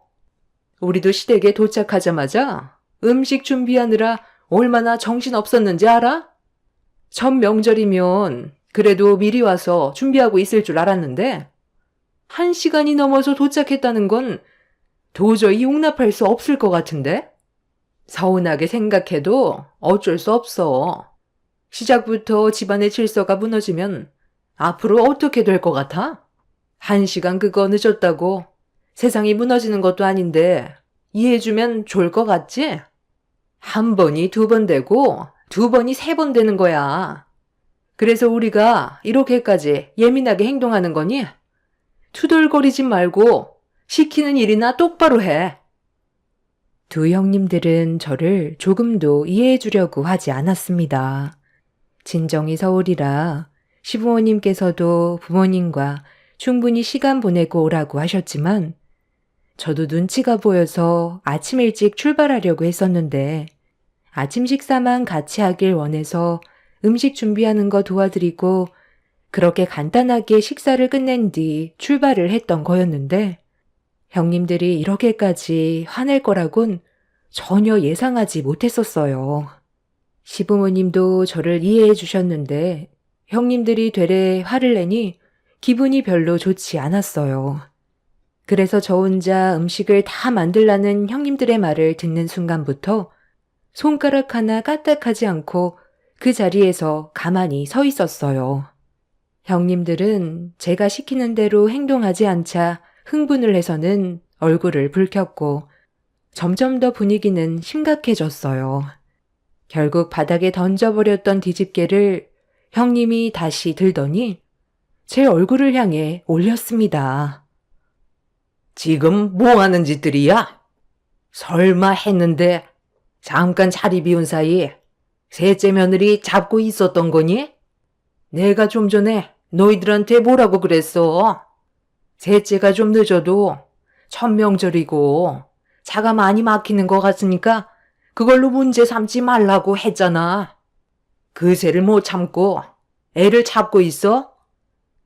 우리도 시댁에 도착하자마자 음식 준비하느라 얼마나 정신 없었는지 알아? 첫 명절이면 그래도 미리 와서 준비하고 있을 줄 알았는데 1시간이 넘어서 도착했다는 건 도저히 용납할 수 없을 것 같은데? 서운하게 생각해도 어쩔 수 없어. 시작부터 집안의 질서가 무너지면 앞으로 어떻게 될 것 같아? 1시간 그거 늦었다고 세상이 무너지는 것도 아닌데 이해해주면 좋을 것 같지? 한 번이 2번 되고 2번이 3번 되는 거야. 그래서 우리가 이렇게까지 예민하게 행동하는 거니? 투덜거리지 말고 시키는 일이나 똑바로 해. 두 형님들은 저를 조금도 이해해 주려고 하지 않았습니다. 진정이 서울이라 시부모님께서도 부모님과 충분히 시간 보내고 오라고 하셨지만 저도 눈치가 보여서 아침 일찍 출발하려고 했었는데 아침 식사만 같이 하길 원해서 음식 준비하는 거 도와드리고 그렇게 간단하게 식사를 끝낸 뒤 출발을 했던 거였는데 형님들이 이렇게까지 화낼 거라곤 전혀 예상하지 못했었어요. 시부모님도 저를 이해해 주셨는데 형님들이 되레 화를 내니 기분이 별로 좋지 않았어요. 그래서 저 혼자 음식을 다 만들라는 형님들의 말을 듣는 순간부터 손가락 하나 까딱하지 않고 그 자리에서 가만히 서 있었어요. 형님들은 제가 시키는 대로 행동하지 않자 흥분을 해서는 얼굴을 붉혔고 점점 더 분위기는 심각해졌어요. 결국 바닥에 던져버렸던 뒤집개를 형님이 다시 들더니 제 얼굴을 향해 올렸습니다. 지금 뭐 하는 짓들이야? 설마 했는데 잠깐 자리 비운 사이 셋째 며느리 잡고 있었던 거니? 내가 좀 전에 너희들한테 뭐라고 그랬어? 셋째가 좀 늦어도 첫 명절이고 차가 많이 막히는 것 같으니까 그걸로 문제 삼지 말라고 했잖아. 그새를 못 참고 애를 잡고 있어?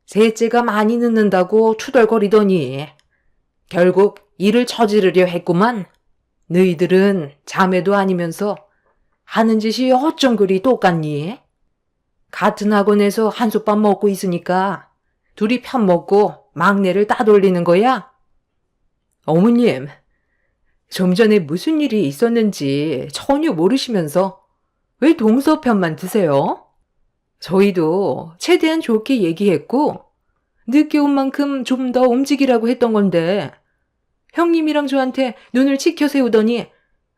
셋째가 많이 늦는다고 투덜거리더니 결국 일을 저지르려 했구만. 너희들은 자매도 아니면서 하는 짓이 어쩜 그리 똑같니? 같은 학원에서 한솥밥 먹고 있으니까 둘이 편먹고 막내를 따돌리는 거야? 어머님, 좀 전에 무슨 일이 있었는지 전혀 모르시면서 왜 동서 편만 드세요? 저희도 최대한 좋게 얘기했고, 늦게 온 만큼 좀 더 움직이라고 했던 건데, 형님이랑 저한테 눈을 치켜 세우더니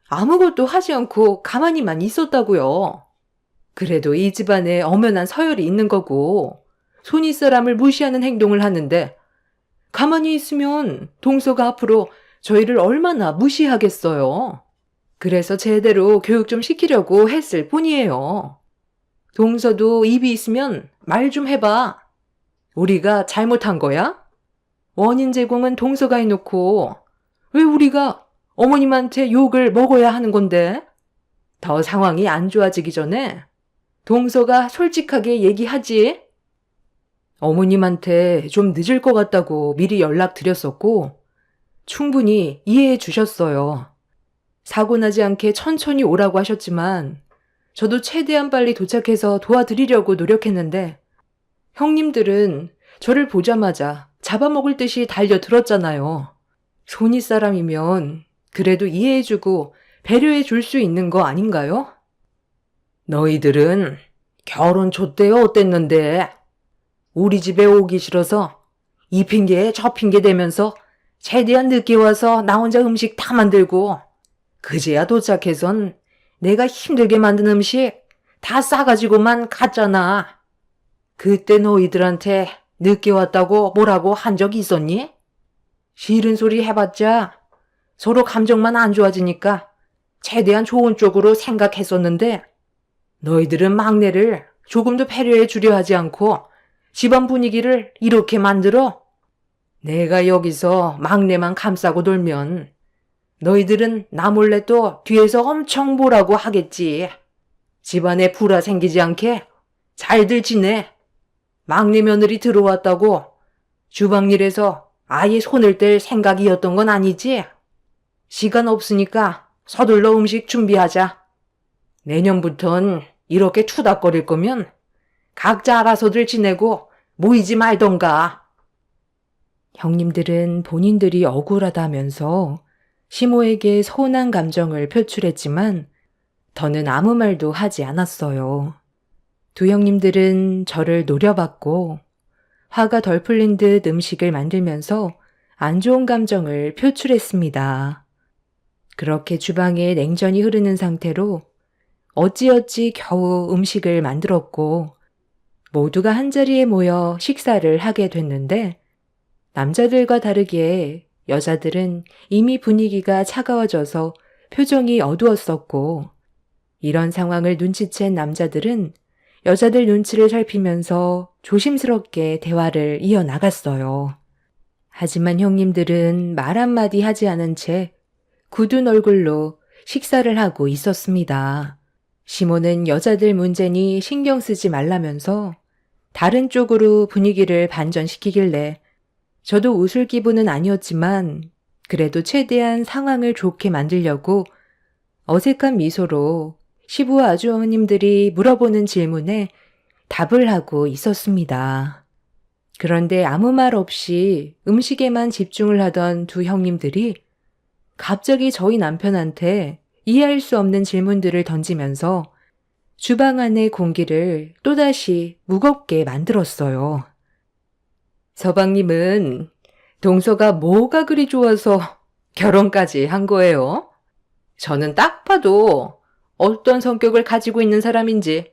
아무것도 하지 않고 가만히만 있었다고요. 그래도 이 집안에 엄연한 서열이 있는 거고, 손윗 사람을 무시하는 행동을 하는데, 가만히 있으면 동서가 앞으로 저희를 얼마나 무시하겠어요. 그래서 제대로 교육 좀 시키려고 했을 뿐이에요. 동서도 입이 있으면 말 좀 해봐. 우리가 잘못한 거야? 원인 제공은 동서가 해놓고 왜 우리가 어머님한테 욕을 먹어야 하는 건데? 더 상황이 안 좋아지기 전에 동서가 솔직하게 얘기하지. 어머님한테 좀 늦을 것 같다고 미리 연락드렸었고 충분히 이해해 주셨어요. 사고 나지 않게 천천히 오라고 하셨지만 저도 최대한 빨리 도착해서 도와드리려고 노력했는데 형님들은 저를 보자마자 잡아먹을 듯이 달려들었잖아요. 손윗 사람이면 그래도 이해해주고 배려해줄 수 있는 거 아닌가요? 너희들은 결혼 좆대요 어땠는데 우리 집에 오기 싫어서 이 핑계에 저 핑계 대면서 최대한 늦게 와서 나 혼자 음식 다 만들고 그제야 도착해선 내가 힘들게 만든 음식 다 싸가지고만 갔잖아. 그때 너희들한테 늦게 왔다고 뭐라고 한 적 있었니? 싫은 소리 해봤자 서로 감정만 안 좋아지니까 최대한 좋은 쪽으로 생각했었는데 너희들은 막내를 조금도 배려해 주려 하지 않고 집안 분위기를 이렇게 만들어? 내가 여기서 막내만 감싸고 돌면 너희들은 나 몰래 또 뒤에서 엄청 뭐라고 하겠지. 집안에 불화 생기지 않게 잘들 지내. 막내 며느리 들어왔다고 주방일에서 아예 손을 뗄 생각이었던 건 아니지? 시간 없으니까 서둘러 음식 준비하자. 내년부턴 이렇게 투닥거릴 거면 각자 알아서들 지내고 모이지 말던가. 형님들은 본인들이 억울하다면서 시모에게 서운한 감정을 표출했지만 더는 아무 말도 하지 않았어요. 두 형님들은 저를 노려봤고 화가 덜 풀린 듯 음식을 만들면서 안 좋은 감정을 표출했습니다. 그렇게 주방에 냉전이 흐르는 상태로 어찌어찌 겨우 음식을 만들었고 모두가 한자리에 모여 식사를 하게 됐는데 남자들과 다르게 여자들은 이미 분위기가 차가워져서 표정이 어두웠었고 이런 상황을 눈치챈 남자들은 여자들 눈치를 살피면서 조심스럽게 대화를 이어나갔어요. 하지만 형님들은 말 한마디 하지 않은 채 굳은 얼굴로 식사를 하고 있었습니다. 시모는 여자들 문제니 신경 쓰지 말라면서 다른 쪽으로 분위기를 반전시키길래 저도 웃을 기분은 아니었지만 그래도 최대한 상황을 좋게 만들려고 어색한 미소로 시부와 아주어머님들이 물어보는 질문에 답을 하고 있었습니다. 그런데 아무 말 없이 음식에만 집중을 하던 두 형님들이 갑자기 저희 남편한테 이해할 수 없는 질문들을 던지면서 주방 안의 공기를 또다시 무겁게 만들었어요. 서방님은 동서가 뭐가 그리 좋아서 결혼까지 한 거예요? 저는 딱 봐도 어떤 성격을 가지고 있는 사람인지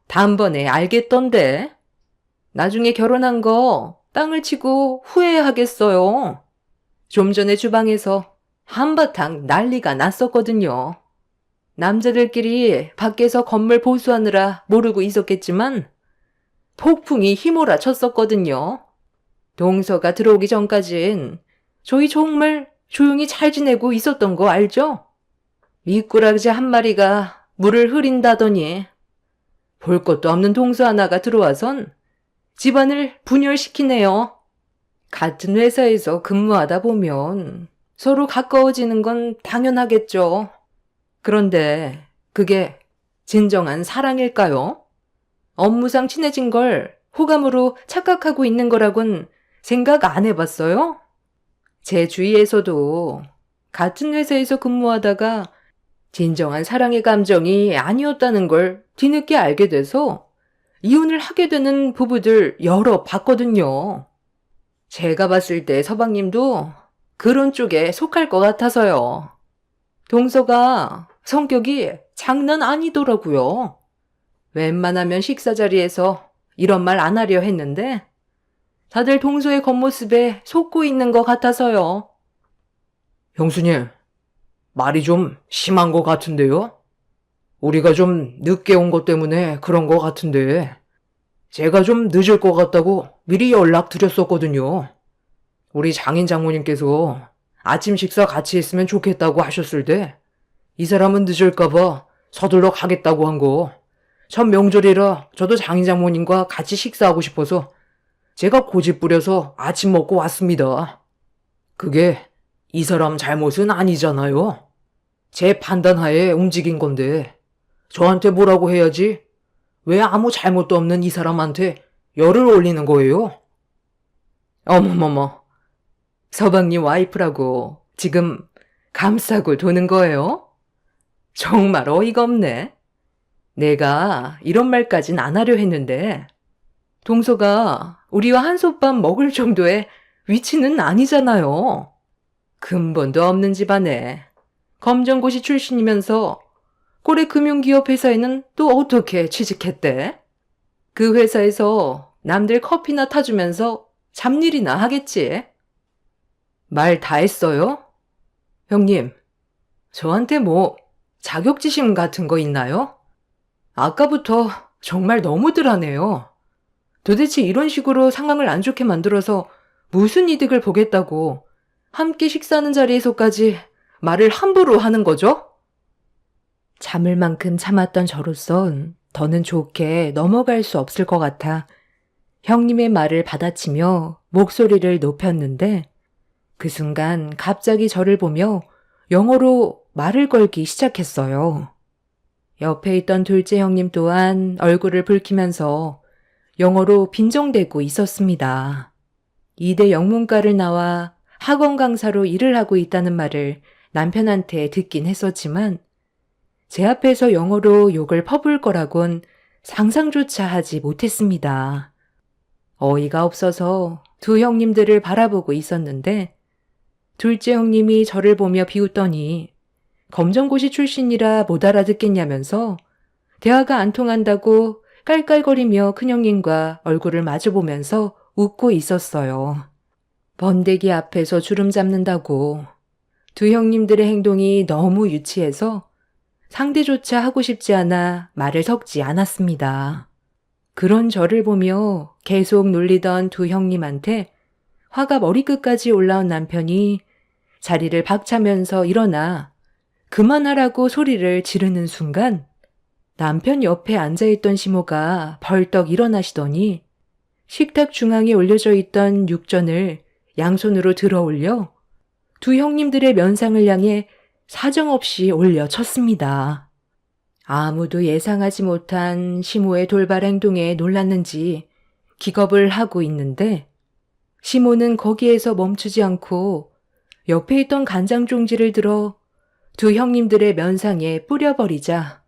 단번에 알겠던데. 나중에 결혼한 거 땅을 치고 후회하겠어요. 좀 전에 주방에서 한바탕 난리가 났었거든요. 남자들끼리 밖에서 건물 보수하느라 모르고 있었겠지만 폭풍이 휘몰아쳤었거든요. 동서가 들어오기 전까진 저희 정말 조용히 잘 지내고 있었던 거 알죠? 미꾸라지 한 마리가 물을 흐린다더니 볼 것도 없는 동서 하나가 들어와선 집안을 분열시키네요. 같은 회사에서 근무하다 보면 서로 가까워지는 건 당연하겠죠. 그런데 그게 진정한 사랑일까요? 업무상 친해진 걸 호감으로 착각하고 있는 거라곤 생각 안 해봤어요? 제 주위에서도 같은 회사에서 근무하다가 진정한 사랑의 감정이 아니었다는 걸 뒤늦게 알게 돼서 이혼을 하게 되는 부부들 여러 봤거든요. 제가 봤을 때 서방님도 그런 쪽에 속할 것 같아서요. 동서가 성격이 장난 아니더라고요. 웬만하면 식사 자리에서 이런 말 안 하려 했는데 다들 동서의 겉모습에 속고 있는 것 같아서요. 형수님, 말이 좀 심한 것 같은데요? 우리가 좀 늦게 온 것 때문에 그런 것 같은데, 제가 좀 늦을 것 같다고 미리 연락드렸었거든요. 우리 장인 장모님께서 아침 식사 같이 했으면 좋겠다고 하셨을 때, 이 사람은 늦을까봐 서둘러 가겠다고 한 거. 첫 명절이라 저도 장인 장모님과 같이 식사하고 싶어서 제가 고집 부려서 아침 먹고 왔습니다. 그게 이 사람 잘못은 아니잖아요. 제 판단하에 움직인 건데 저한테 뭐라고 해야지 왜 아무 잘못도 없는 이 사람한테 열을 올리는 거예요? 어머머머, 서방님 와이프라고 지금 감싸고 도는 거예요? 정말 어이가 없네. 내가 이런 말까진 안 하려 했는데 동서가 우리와 한솥밥 먹을 정도의 위치는 아니잖아요. 근본도 없는 집안에 검정고시 출신이면서 고래 금융기업 회사에는 또 어떻게 취직했대? 그 회사에서 남들 커피나 타주면서 잡일이나 하겠지. 말 다 했어요? 형님, 저한테 뭐 자격지심 같은 거 있나요? 아까부터 정말 너무들 하네요. 도대체 이런 식으로 상황을 안 좋게 만들어서 무슨 이득을 보겠다고 함께 식사하는 자리에서까지 말을 함부로 하는 거죠? 참을 만큼 참았던 저로선 더는 좋게 넘어갈 수 없을 것 같아 형님의 말을 받아치며 목소리를 높였는데 그 순간 갑자기 저를 보며 영어로 말을 걸기 시작했어요. 옆에 있던 둘째 형님 또한 얼굴을 붉히면서 영어로 빈정대고 있었습니다. 2대 영문과를 나와 학원 강사로 일을 하고 있다는 말을 남편한테 듣긴 했었지만 제 앞에서 영어로 욕을 퍼부을 거라곤 상상조차 하지 못했습니다. 어이가 없어서 두 형님들을 바라보고 있었는데 둘째 형님이 저를 보며 비웃더니 검정고시 출신이라 못 알아듣겠냐면서 대화가 안 통한다고 깔깔거리며 큰형님과 얼굴을 마주보면서 웃고 있었어요. 번데기 앞에서 주름 잡는다고 두 형님들의 행동이 너무 유치해서 상대조차 하고 싶지 않아 말을 섞지 않았습니다. 그런 저를 보며 계속 놀리던 두 형님한테 화가 머리끝까지 올라온 남편이 자리를 박차면서 일어나 그만하라고 소리를 지르는 순간 남편 옆에 앉아있던 시모가 벌떡 일어나시더니 식탁 중앙에 올려져 있던 육전을 양손으로 들어 올려 두 형님들의 면상을 향해 사정없이 올려쳤습니다. 아무도 예상하지 못한 시모의 돌발 행동에 놀랐는지 기겁을 하고 있는데 시모는 거기에서 멈추지 않고 옆에 있던 간장 종지를 들어 두 형님들의 면상에 뿌려버리자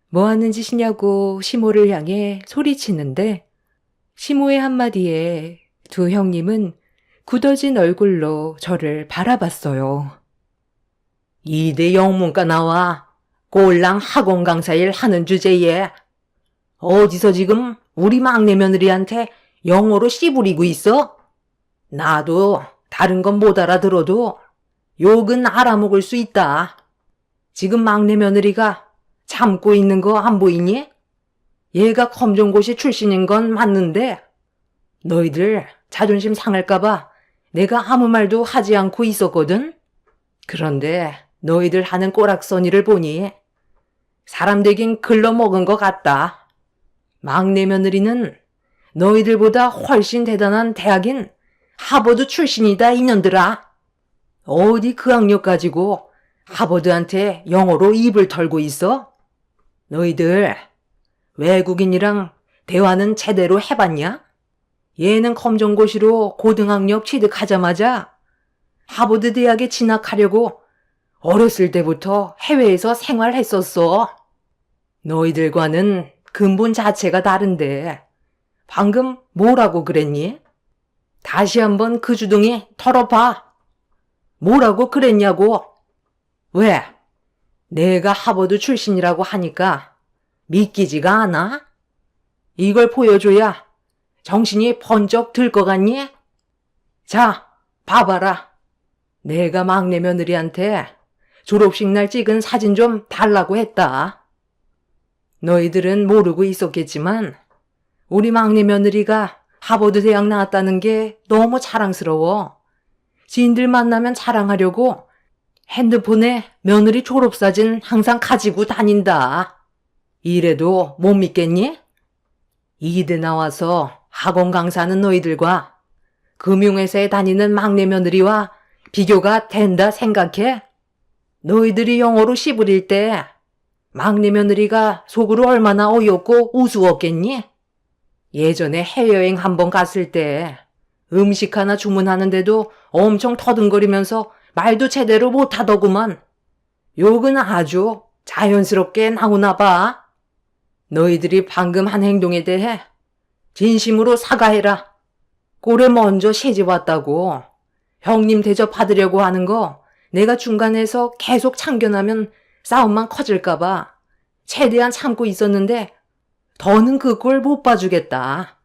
뭐 하는 짓이냐고 시모를 향해 소리치는데 시모의 한마디에 두 형님은 굳어진 얼굴로 저를 바라봤어요. 2대 영문과 나와 꼴랑 학원 강사 일 하는 주제에 어디서 지금 우리 막내 며느리한테 영어로 씨부리고 있어? 나도 다른 건 못 알아들어도 욕은 알아먹을 수 있다. 지금 막내 며느리가 참고 있는 거 안 보이니? 얘가 검정고시 출신인 건 맞는데 너희들 자존심 상할까봐 내가 아무 말도 하지 않고 있었거든? 그런데 너희들 하는 꼬락서니를 보니 사람 되긴 글러먹은 것 같다. 막내 며느리는 너희들보다 훨씬 대단한 대학인 하버드 출신이다 이년들아. 어디 그 학력 가지고 하버드한테 영어로 입을 털고 있어? 너희들 외국인이랑 대화는 제대로 해봤냐? 얘는 검정고시로 고등학력 취득하자마자 하버드 대학에 진학하려고 어렸을 때부터 해외에서 생활했었어. 너희들과는 근본 자체가 다른데 방금 뭐라고 그랬니? 다시 한번 그 주둥이 털어봐. 뭐라고 그랬냐고. 왜? 내가 하버드 출신이라고 하니까 믿기지가 않아? 이걸 보여줘야 정신이 번쩍 들 것 같니? 자, 봐봐라. 내가 막내 며느리한테 졸업식 날 찍은 사진 좀 달라고 했다. 너희들은 모르고 있었겠지만 우리 막내 며느리가 하버드 대학 나왔다는 게 너무 자랑스러워. 지인들 만나면 자랑하려고 핸드폰에 며느리 졸업사진 항상 가지고 다닌다. 이래도 못 믿겠니? 이대 나와서 학원 강사하는 너희들과 금융회사에 다니는 막내 며느리와 비교가 된다 생각해? 너희들이 영어로 씨부릴 때 막내 며느리가 속으로 얼마나 어이없고 우스웠겠니? 예전에 해외여행 한번 갔을 때 음식 하나 주문하는데도 엄청 터듬거리면서 말도 제대로 못하더구만. 욕은 아주 자연스럽게 나오나 봐. 너희들이 방금 한 행동에 대해 진심으로 사과해라. 꼴에 먼저 시집 왔다고 형님 대접받으려고 하는 거 내가 중간에서 계속 참견하면 싸움만 커질까봐 최대한 참고 있었는데 더는 그 꼴 못 봐주겠다.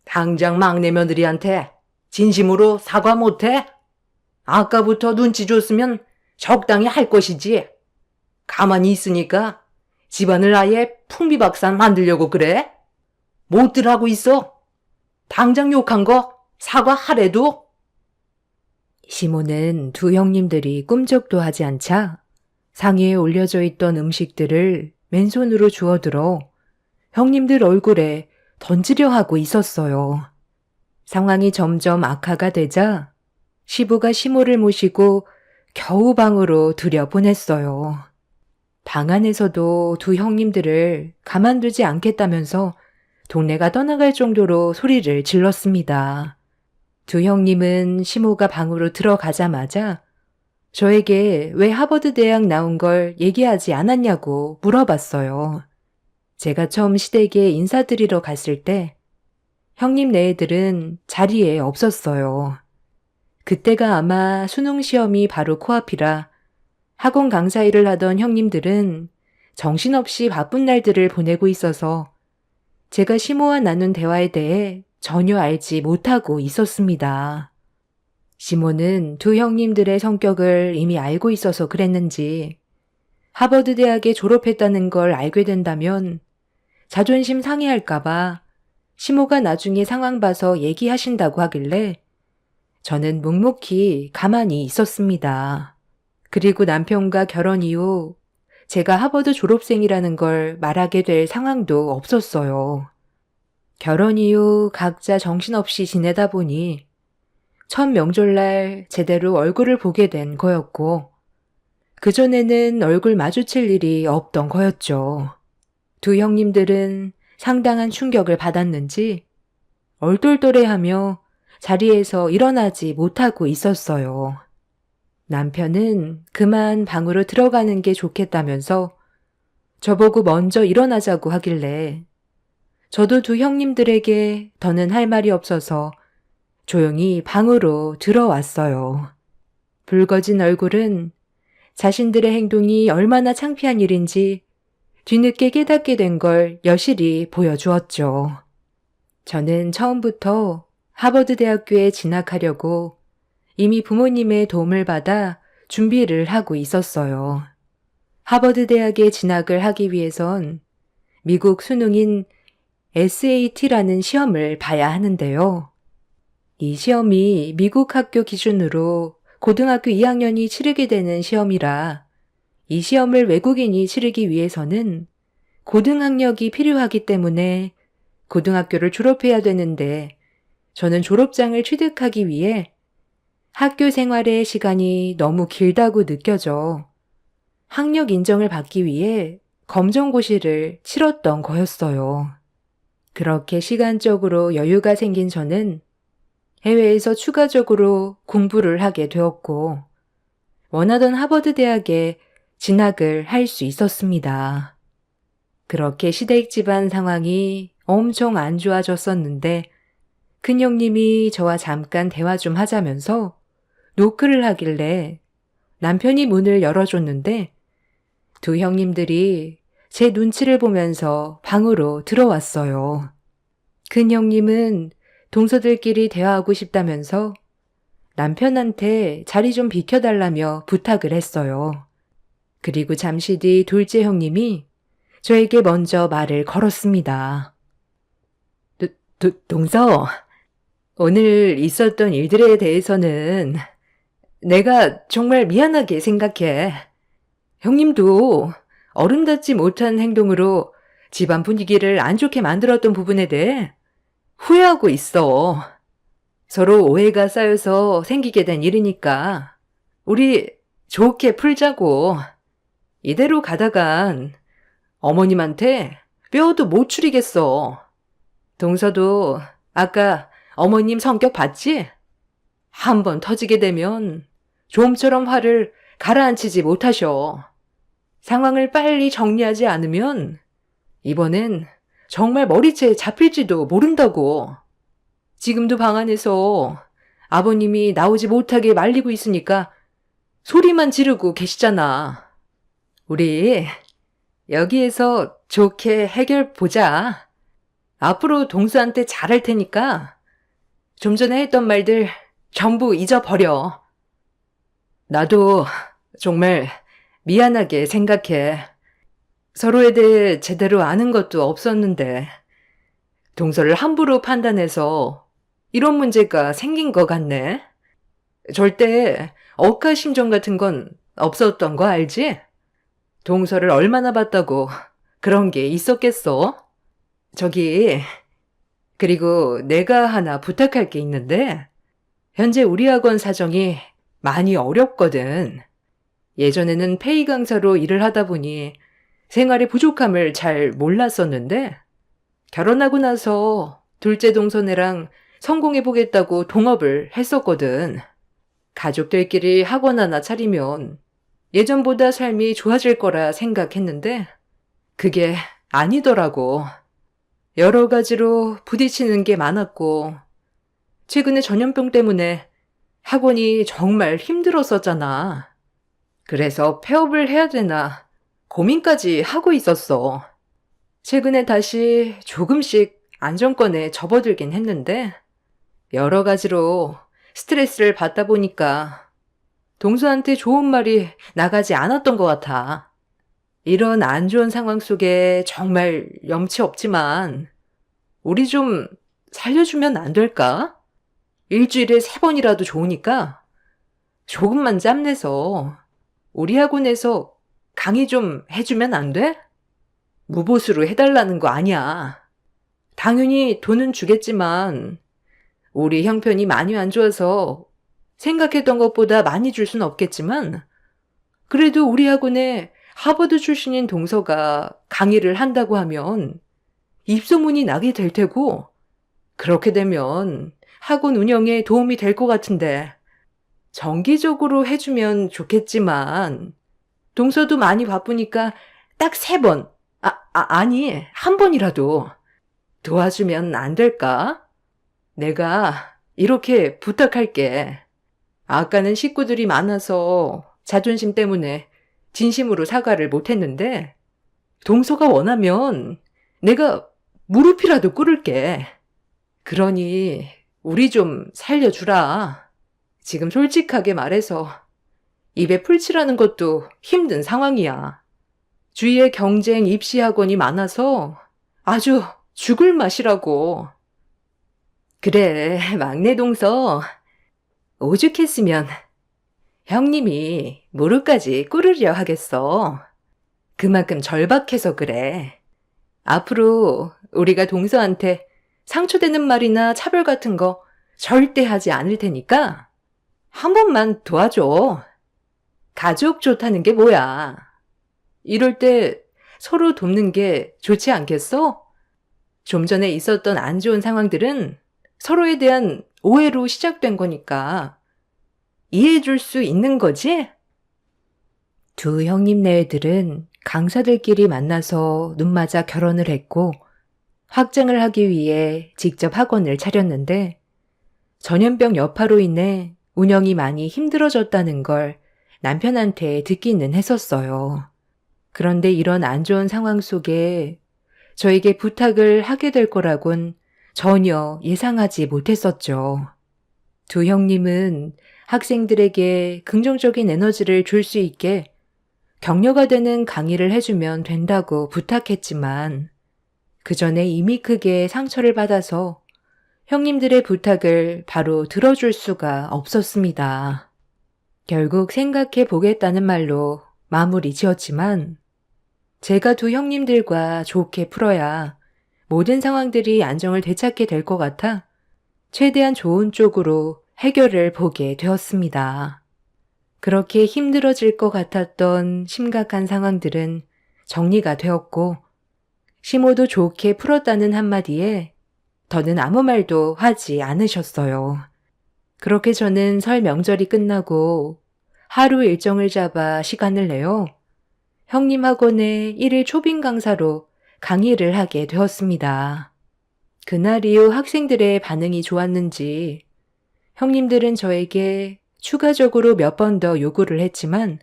당장 막내 며느리한테 진심으로 사과 못해? 아까부터 눈치 줬으면 적당히 할 것이지. 가만히 있으니까 집안을 아예 풍비박산 만들려고 그래? 못들 하고 있어. 당장 욕한 거 사과하래도. 시모는 두 형님들이 꿈쩍도 하지 않자 상의에 올려져 있던 음식들을 맨손으로 주워들어 형님들 얼굴에 던지려 하고 있었어요. 상황이 점점 악화가 되자 시부가 시모를 모시고 겨우 방으로 들여보냈어요. 방 안에서도 두 형님들을 가만두지 않겠다면서 동네가 떠나갈 정도로 소리를 질렀습니다. 두 형님은 시모가 방으로 들어가자마자 저에게 왜 하버드 대학 나온 걸 얘기하지 않았냐고 물어봤어요. 제가 처음 시댁에 인사드리러 갔을 때 형님 네애들은 자리에 없었어요. 그때가 아마 수능 시험이 바로 코앞이라 학원 강사 일을 하던 형님들은 정신없이 바쁜 날들을 보내고 있어서 제가 시모와 나눈 대화에 대해 전혀 알지 못하고 있었습니다. 시모는 두 형님들의 성격을 이미 알고 있어서 그랬는지 하버드 대학에 졸업했다는 걸 알게 된다면 자존심 상해할까봐 시모가 나중에 상황 봐서 얘기하신다고 하길래 저는 묵묵히 가만히 있었습니다. 그리고 남편과 결혼 이후 제가 하버드 졸업생이라는 걸 말하게 될 상황도 없었어요. 결혼 이후 각자 정신없이 지내다 보니 첫 명절날 제대로 얼굴을 보게 된 거였고 그전에는 얼굴 마주칠 일이 없던 거였죠. 두 형님들은 상당한 충격을 받았는지 얼떨떨해하며 자리에서 일어나지 못하고 있었어요. 남편은 그만 방으로 들어가는 게 좋겠다면서 저보고 먼저 일어나자고 하길래 저도 두 형님들에게 더는 할 말이 없어서 조용히 방으로 들어왔어요. 붉어진 얼굴은 자신들의 행동이 얼마나 창피한 일인지 뒤늦게 깨닫게 된 걸 여실히 보여주었죠. 저는 처음부터 하버드 대학교에 진학하려고 이미 부모님의 도움을 받아 준비를 하고 있었어요. 하버드 대학에 진학을 하기 위해선 미국 수능인 SAT라는 시험을 봐야 하는데요. 이 시험이 미국 학교 기준으로 고등학교 2학년이 치르게 되는 시험이라 이 시험을 외국인이 치르기 위해서는 고등학력이 필요하기 때문에 고등학교를 졸업해야 되는데 저는 졸업장을 취득하기 위해 학교 생활의 시간이 너무 길다고 느껴져 학력 인정을 받기 위해 검정고시를 치렀던 거였어요. 그렇게 시간적으로 여유가 생긴 저는 해외에서 추가적으로 공부를 하게 되었고, 원하던 하버드 대학에 진학을 할 수 있었습니다. 그렇게 시댁 집안 상황이 엄청 안 좋아졌었는데, 큰형님이 저와 잠깐 대화 좀 하자면서 노크를 하길래 남편이 문을 열어줬는데, 두 형님들이 제 눈치를 보면서 방으로 들어왔어요. 큰형님은 동서들끼리 대화하고 싶다면서 남편한테 자리 좀 비켜달라며 부탁을 했어요. 그리고 잠시 뒤 둘째 형님이 저에게 먼저 말을 걸었습니다. 동서, 오늘 있었던 일들에 대해서는 내가 정말 미안하게 생각해. 형님도 어른답지 못한 행동으로 집안 분위기를 안 좋게 만들었던 부분에 대해 후회하고 있어. 서로 오해가 쌓여서 생기게 된 일이니까 우리 좋게 풀자고. 이대로 가다간 어머님한테 뼈도 못 추리겠어. 동서도 아까 어머님 성격 봤지? 한번 터지게 되면 좀처럼 화를 가라앉히지 못하셔. 상황을 빨리 정리하지 않으면 이번엔 정말 머리채 잡힐지도 모른다고. 지금도 방 안에서 아버님이 나오지 못하게 말리고 있으니까 소리만 지르고 계시잖아. 우리 여기에서 좋게 해결 보자. 앞으로 동수한테 잘할 테니까 좀 전에 했던 말들 전부 잊어버려. 나도 정말 미안하게 생각해. 서로에 대해 제대로 아는 것도 없었는데 동서를 함부로 판단해서 이런 문제가 생긴 것 같네. 절대 억하심정 같은 건 없었던 거 알지? 동서를 얼마나 봤다고 그런 게 있었겠어? 그리고 내가 하나 부탁할 게 있는데 현재 우리 학원 사정이 많이 어렵거든. 예전에는 페이 강사로 일을 하다 보니 생활의 부족함을 잘 몰랐었는데 결혼하고 나서 둘째 동서네랑 성공해보겠다고 동업을 했었거든. 가족들끼리 학원 하나 차리면 예전보다 삶이 좋아질 거라 생각했는데 그게 아니더라고. 여러 가지로 부딪히는 게 많았고 최근에 전염병 때문에 학원이 정말 힘들었었잖아. 그래서 폐업을 해야 되나 고민까지 하고 있었어. 최근에 다시 조금씩 안정권에 접어들긴 했는데 여러 가지로 스트레스를 받다 보니까 동서한테 좋은 말이 나가지 않았던 것 같아. 이런 안 좋은 상황 속에 정말 염치 없지만 우리 좀 살려주면 안 될까? 일주일에 3번이라도 좋으니까 조금만 짬내서 우리 학원에서 강의 좀 해주면 안 돼? 무보수로 해달라는 거 아니야. 당연히 돈은 주겠지만 우리 형편이 많이 안 좋아서 생각했던 것보다 많이 줄 순 없겠지만 그래도 우리 학원에 하버드 출신인 동서가 강의를 한다고 하면 입소문이 나게 될 테고 그렇게 되면 학원 운영에 도움이 될 것 같은데 정기적으로 해주면 좋겠지만 동서도 많이 바쁘니까 딱 3번, 아니 1번이라도 도와주면 안 될까? 내가 이렇게 부탁할게. 아까는 식구들이 많아서 자존심 때문에 진심으로 사과를 못했는데 동서가 원하면 내가 무릎이라도 꿇을게. 그러니 우리 좀 살려주라. 지금 솔직하게 말해서 입에 풀칠하는 것도 힘든 상황이야. 주위에 경쟁 입시 학원이 많아서 아주 죽을 맛이라고. 그래, 막내 동서. 오죽했으면 형님이 무릎까지 꿇으려 하겠어. 그만큼 절박해서 그래. 앞으로 우리가 동서한테 상처되는 말이나 차별 같은 거 절대 하지 않을 테니까 한 번만 도와줘. 가족 좋다는 게 뭐야. 이럴 때 서로 돕는 게 좋지 않겠어? 좀 전에 있었던 안 좋은 상황들은 서로에 대한 오해로 시작된 거니까 이해해 줄 수 있는 거지? 두 형님네들은 강사들끼리 만나서 눈맞아 결혼을 했고 확장을 하기 위해 직접 학원을 차렸는데 전염병 여파로 인해 운영이 많이 힘들어졌다는 걸 남편한테 듣기는 했었어요. 그런데 이런 안 좋은 상황 속에 저에게 부탁을 하게 될 거라곤 전혀 예상하지 못했었죠. 두 형님은 학생들에게 긍정적인 에너지를 줄 수 있게 격려가 되는 강의를 해주면 된다고 부탁했지만 그 전에 이미 크게 상처를 받아서 형님들의 부탁을 바로 들어줄 수가 없었습니다. 결국 생각해 보겠다는 말로 마무리 지었지만 제가 두 형님들과 좋게 풀어야 모든 상황들이 안정을 되찾게 될 것 같아 최대한 좋은 쪽으로 해결을 보게 되었습니다. 그렇게 힘들어질 것 같았던 심각한 상황들은 정리가 되었고 시모도 좋게 풀었다는 한마디에 더는 아무 말도 하지 않으셨어요. 그렇게 저는 설 명절이 끝나고 하루 일정을 잡아 시간을 내어 형님 학원에 1일 초빙 강사로 강의를 하게 되었습니다. 그날 이후 학생들의 반응이 좋았는지 형님들은 저에게 추가적으로 몇 번 더 요구를 했지만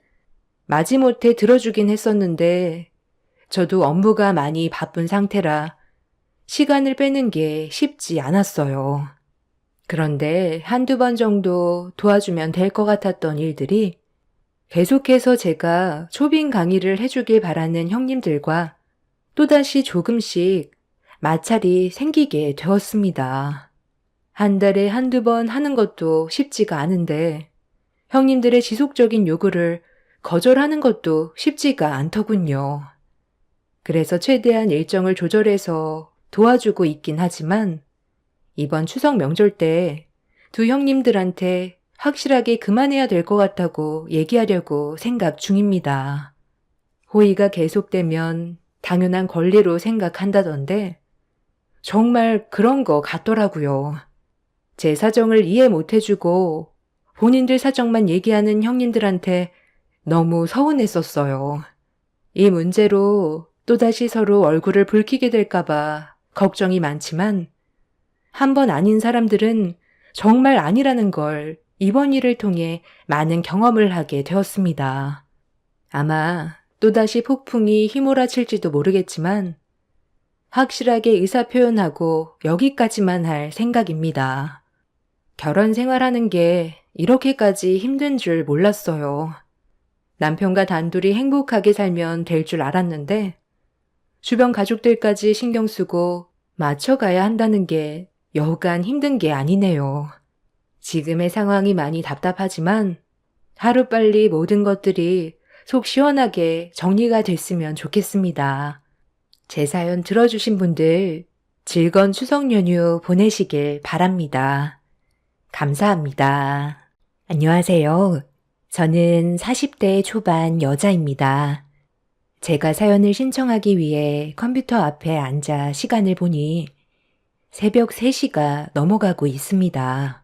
마지못해 들어주긴 했었는데 저도 업무가 많이 바쁜 상태라 시간을 빼는 게 쉽지 않았어요. 그런데 한두 번 정도 도와주면 될 것 같았던 일들이 계속해서 제가 초빙 강의를 해주길 바라는 형님들과 또다시 조금씩 마찰이 생기게 되었습니다. 한 달에 한두 번 하는 것도 쉽지가 않은데 형님들의 지속적인 요구를 거절하는 것도 쉽지가 않더군요. 그래서 최대한 일정을 조절해서 도와주고 있긴 하지만 이번 추석 명절 때 두 형님들한테 확실하게 그만해야 될 것 같다고 얘기하려고 생각 중입니다. 호의가 계속되면 당연한 권리로 생각한다던데 정말 그런 거 같더라고요. 제 사정을 이해 못 해주고 본인들 사정만 얘기하는 형님들한테 너무 서운했었어요. 이 문제로 또다시 서로 얼굴을 붉히게 될까봐 걱정이 많지만 한 번 아닌 사람들은 정말 아니라는 걸 이번 일을 통해 많은 경험을 하게 되었습니다. 아마 또다시 폭풍이 휘몰아칠지도 모르겠지만 확실하게 의사표현하고 여기까지만 할 생각입니다. 결혼 생활하는 게 이렇게까지 힘든 줄 몰랐어요. 남편과 단둘이 행복하게 살면 될 줄 알았는데 주변 가족들까지 신경 쓰고 맞춰가야 한다는 게 여간 힘든 게 아니네요. 지금의 상황이 많이 답답하지만 하루빨리 모든 것들이 속 시원하게 정리가 됐으면 좋겠습니다. 제 사연 들어주신 분들 즐거운 추석 연휴 보내시길 바랍니다. 감사합니다. 안녕하세요. 저는 40대 초반 여자입니다. 제가 사연을 신청하기 위해 컴퓨터 앞에 앉아 시간을 보니 새벽 3시가 넘어가고 있습니다.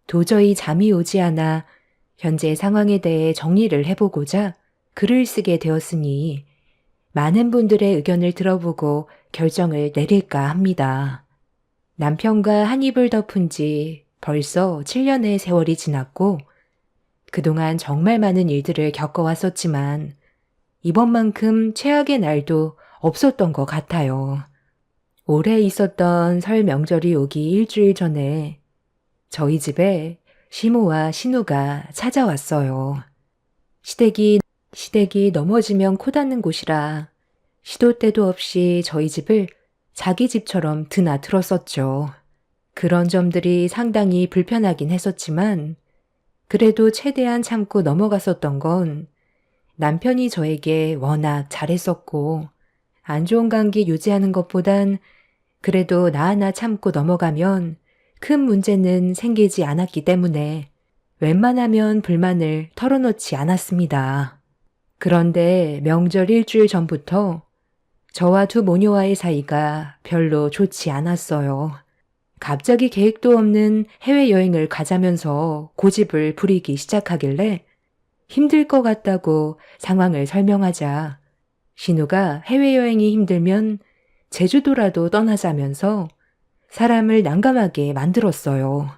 도저히 잠이 오지 않아 현재 상황에 대해 정리를 해보고자 글을 쓰게 되었으니 많은 분들의 의견을 들어보고 결정을 내릴까 합니다. 남편과 한 입을 덮은 지 벌써 7년의 세월이 지났고 그동안 정말 많은 일들을 겪어왔었지만 이번만큼 최악의 날도 없었던 것 같아요. 올해 있었던 설 명절이 오기 일주일 전에 저희 집에 시모와 신우가 찾아왔어요. 시댁이 넘어지면 코 닿는 곳이라 시도 때도 없이 저희 집을 자기 집처럼 드나들었었죠. 그런 점들이 상당히 불편하긴 했었지만 그래도 최대한 참고 넘어갔었던 건 남편이 저에게 워낙 잘했었고 안 좋은 관계 유지하는 것보단 그래도 나 하나 참고 넘어가면 큰 문제는 생기지 않았기 때문에 웬만하면 불만을 털어놓지 않았습니다. 그런데 명절 일주일 전부터 저와 두 모녀와의 사이가 별로 좋지 않았어요. 갑자기 계획도 없는 해외여행을 가자면서 고집을 부리기 시작하길래 힘들 것 같다고 상황을 설명하자 신우가 해외여행이 힘들면 제주도라도 떠나자면서 사람을 난감하게 만들었어요.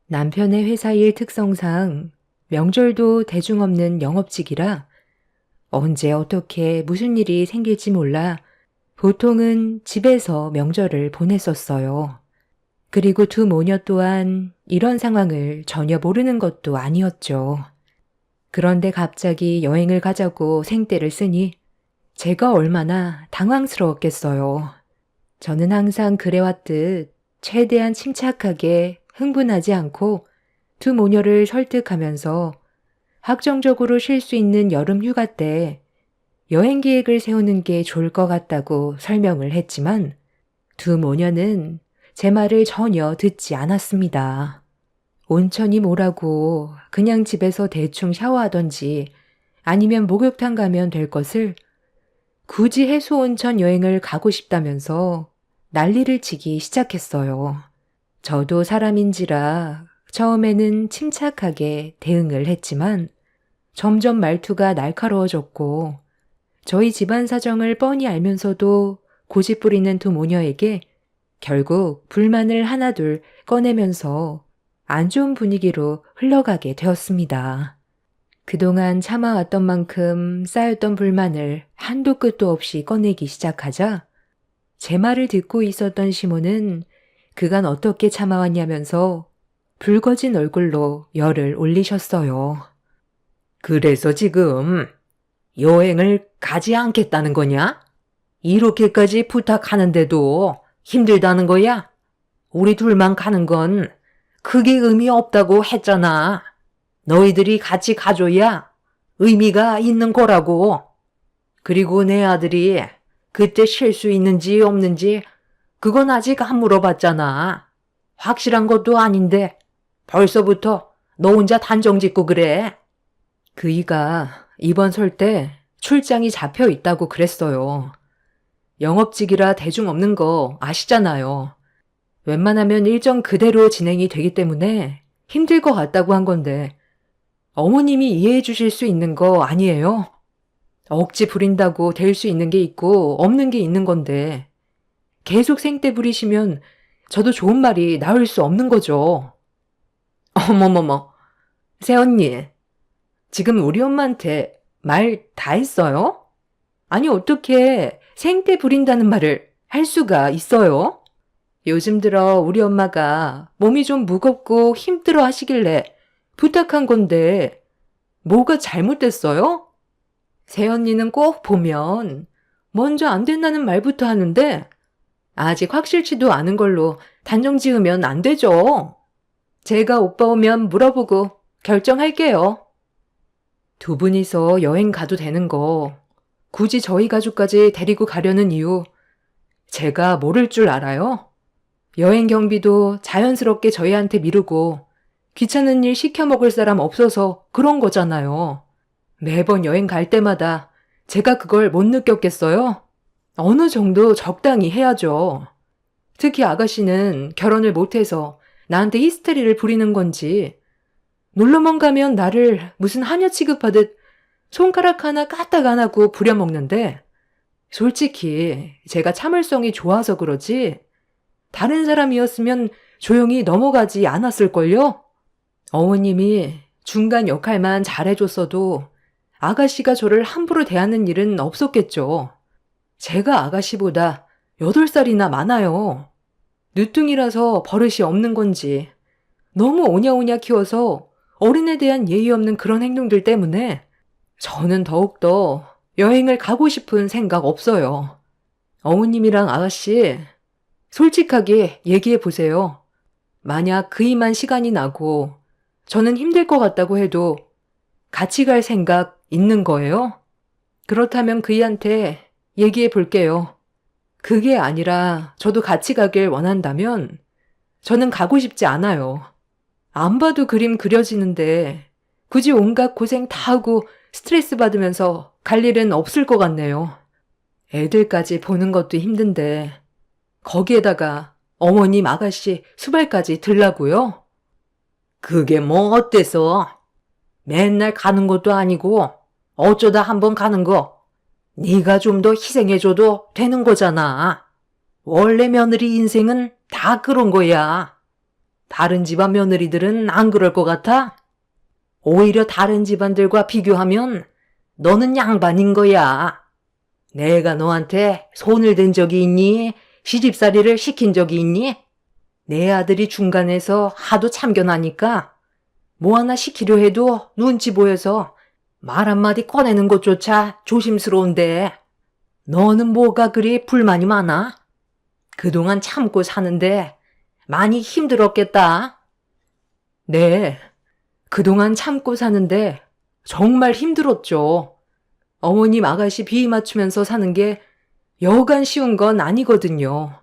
남편의 회사 일 특성상 명절도 대중 없는 영업직이라 언제 어떻게 무슨 일이 생길지 몰라 보통은 집에서 명절을 보냈었어요. 그리고 두 모녀 또한 이런 상황을 전혀 모르는 것도 아니었죠. 그런데 갑자기 여행을 가자고 생떼를 쓰니 제가 얼마나 당황스러웠겠어요. 저는 항상 그래왔듯 최대한 침착하게 흥분하지 않고 두 모녀를 설득하면서 확정적으로 쉴 수 있는 여름 휴가 때 여행 계획을 세우는 게 좋을 것 같다고 설명을 했지만 두 모녀는 제 말을 전혀 듣지 않았습니다. 온천이 뭐라고 그냥 집에서 대충 샤워하던지 아니면 목욕탕 가면 될 것을 굳이 해수온천 여행을 가고 싶다면서 난리를 치기 시작했어요. 저도 사람인지라 처음에는 침착하게 대응을 했지만 점점 말투가 날카로워졌고 저희 집안 사정을 뻔히 알면서도 고집 부리는 두 모녀에게 결국 불만을 하나둘 꺼내면서 안 좋은 분위기로 흘러가게 되었습니다. 그동안 참아왔던 만큼 쌓였던 불만을 한도 끝도 없이 꺼내기 시작하자 제 말을 듣고 있었던 시모는 그간 어떻게 참아왔냐면서 붉어진 얼굴로 열을 올리셨어요. 그래서 지금 여행을 가지 않겠다는 거냐? 이렇게까지 부탁하는데도 힘들다는 거야? 우리 둘만 가는 건 크게 의미 없다고 했잖아. 너희들이 같이 가줘야 의미가 있는 거라고. 그리고 내 아들이 그때 쉴 수 있는지 없는지 그건 아직 안 물어봤잖아. 확실한 것도 아닌데 벌써부터 너 혼자 단정 짓고 그래. 그이가 이번 설 때 출장이 잡혀 있다고 그랬어요. 영업직이라 대중 없는 거 아시잖아요. 웬만하면 일정 그대로 진행이 되기 때문에 힘들 것 같다고 한 건데 어머님이 이해해 주실 수 있는 거 아니에요? 억지 부린다고 될 수 있는 게 있고 없는 게 있는 건데 계속 생떼 부리시면 저도 좋은 말이 나올 수 없는 거죠. 어머머머, 새언니, 지금 우리 엄마한테 말 다 했어요? 아니 어떻게 생떼 부린다는 말을 할 수가 있어요? 요즘 들어 우리 엄마가 몸이 좀 무겁고 힘들어 하시길래 부탁한 건데 뭐가 잘못됐어요? 새언니는 꼭 보면 먼저 안 된다는 말부터 하는데 아직 확실치도 않은 걸로 단정 지으면 안 되죠. 제가 오빠 오면 물어보고 결정할게요. 두 분이서 여행 가도 되는 거 굳이 저희 가족까지 데리고 가려는 이유 제가 모를 줄 알아요? 여행 경비도 자연스럽게 저희한테 미루고 귀찮은 일 시켜 먹을 사람 없어서 그런 거잖아요. 매번 여행 갈 때마다 제가 그걸 못 느꼈겠어요? 어느 정도 적당히 해야죠. 특히 아가씨는 결혼을 못해서 나한테 히스테리를 부리는 건지 놀러만 가면 나를 무슨 하녀 취급하듯 손가락 하나 까딱 안 하고 부려먹는데 솔직히 제가 참을성이 좋아서 그러지 다른 사람이었으면 조용히 넘어가지 않았을걸요? 어머님이 중간 역할만 잘해줬어도 아가씨가 저를 함부로 대하는 일은 없었겠죠. 제가 아가씨보다 8살이나 많아요. 늦둥이라서 버릇이 없는 건지 너무 오냐오냐 키워서 어른에 대한 예의 없는 그런 행동들 때문에 저는 더욱더 여행을 가고 싶은 생각 없어요. 어머님이랑 아가씨 솔직하게 얘기해 보세요. 만약 그이만 시간이 나고 저는 힘들 것 같다고 해도 같이 갈 생각 있는 거예요? 그렇다면 그이한테 얘기해 볼게요. 그게 아니라 저도 같이 가길 원한다면 저는 가고 싶지 않아요. 안 봐도 그림 그려지는데 굳이 온갖 고생 다 하고 스트레스 받으면서 갈 일은 없을 것 같네요. 애들까지 보는 것도 힘든데 거기에다가 어머님 아가씨 수발까지 들라고요? 그게 뭐 어때서? 맨날 가는 것도 아니고 어쩌다 한번 가는 거. 네가 좀 더 희생해줘도 되는 거잖아. 원래 며느리 인생은 다 그런 거야. 다른 집안 며느리들은 안 그럴 것 같아? 오히려 다른 집안들과 비교하면 너는 양반인 거야. 내가 너한테 손을 댄 적이 있니? 시집살이를 시킨 적이 있니? 내 아들이 중간에서 하도 참견하니까 뭐 하나 시키려 해도 눈치 보여서 말 한마디 꺼내는 것조차 조심스러운데 너는 뭐가 그리 불만이 많아? 그동안 참고 사는데 많이 힘들었겠다. 네, 그동안 참고 사는데 정말 힘들었죠. 어머님 아가씨 비위 맞추면서 사는 게 여간 쉬운 건 아니거든요.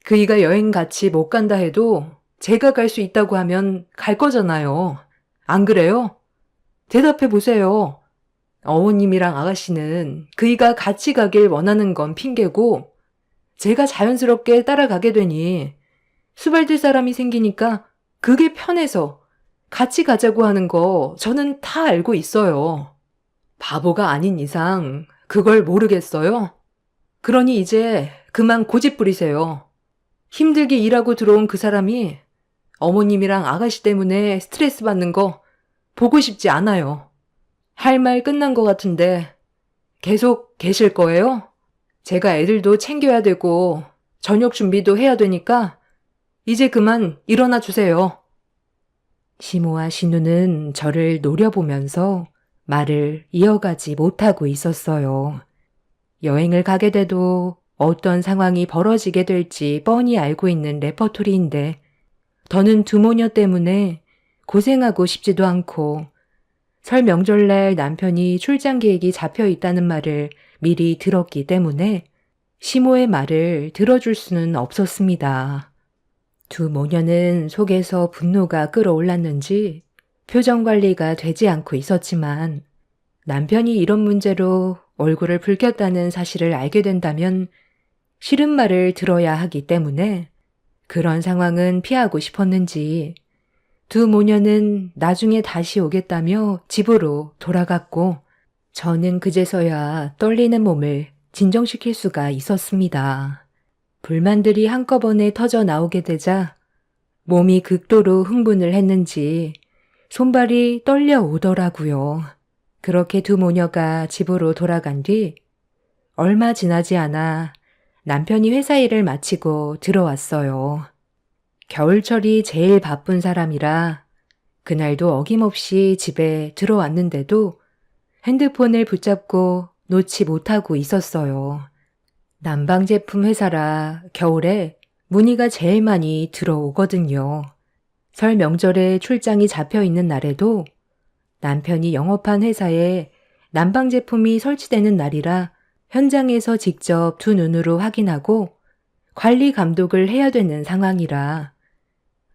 그이가 여행 같이 못 간다 해도 제가 갈 수 있다고 하면 갈 거잖아요. 안 그래요? 대답해 보세요. 어머님이랑 아가씨는 그이가 같이 가길 원하는 건 핑계고 제가 자연스럽게 따라가게 되니 수발들 사람이 생기니까 그게 편해서 같이 가자고 하는 거 저는 다 알고 있어요. 바보가 아닌 이상 그걸 모르겠어요? 그러니 이제 그만 고집 부리세요. 힘들게 일하고 들어온 그 사람이 어머님이랑 아가씨 때문에 스트레스 받는 거 보고 싶지 않아요. 할 말 끝난 것 같은데 계속 계실 거예요? 제가 애들도 챙겨야 되고 저녁 준비도 해야 되니까 이제 그만 일어나 주세요. 시모와 신우는 저를 노려보면서 말을 이어가지 못하고 있었어요. 여행을 가게 돼도 어떤 상황이 벌어지게 될지 뻔히 알고 있는 레퍼토리인데 더는 두 모녀 때문에 고생하고 싶지도 않고 설 명절날 남편이 출장 계획이 잡혀 있다는 말을 미리 들었기 때문에 시모의 말을 들어줄 수는 없었습니다. 두 모녀는 속에서 분노가 끌어올랐는지 표정 관리가 되지 않고 있었지만 남편이 이런 문제로 얼굴을 붉혔다는 사실을 알게 된다면 싫은 말을 들어야 하기 때문에 그런 상황은 피하고 싶었는지 두 모녀는 나중에 다시 오겠다며 집으로 돌아갔고 저는 그제서야 떨리는 몸을 진정시킬 수가 있었습니다. 불만들이 한꺼번에 터져 나오게 되자 몸이 극도로 흥분을 했는지 손발이 떨려오더라고요. 그렇게 두 모녀가 집으로 돌아간 뒤 얼마 지나지 않아 남편이 회사 일을 마치고 들어왔어요. 겨울철이 제일 바쁜 사람이라 그날도 어김없이 집에 들어왔는데도 핸드폰을 붙잡고 놓지 못하고 있었어요. 난방 제품 회사라 겨울에 문의가 제일 많이 들어오거든요. 설 명절에 출장이 잡혀 있는 날에도 남편이 영업한 회사에 난방 제품이 설치되는 날이라 현장에서 직접 두 눈으로 확인하고 관리 감독을 해야 되는 상황이라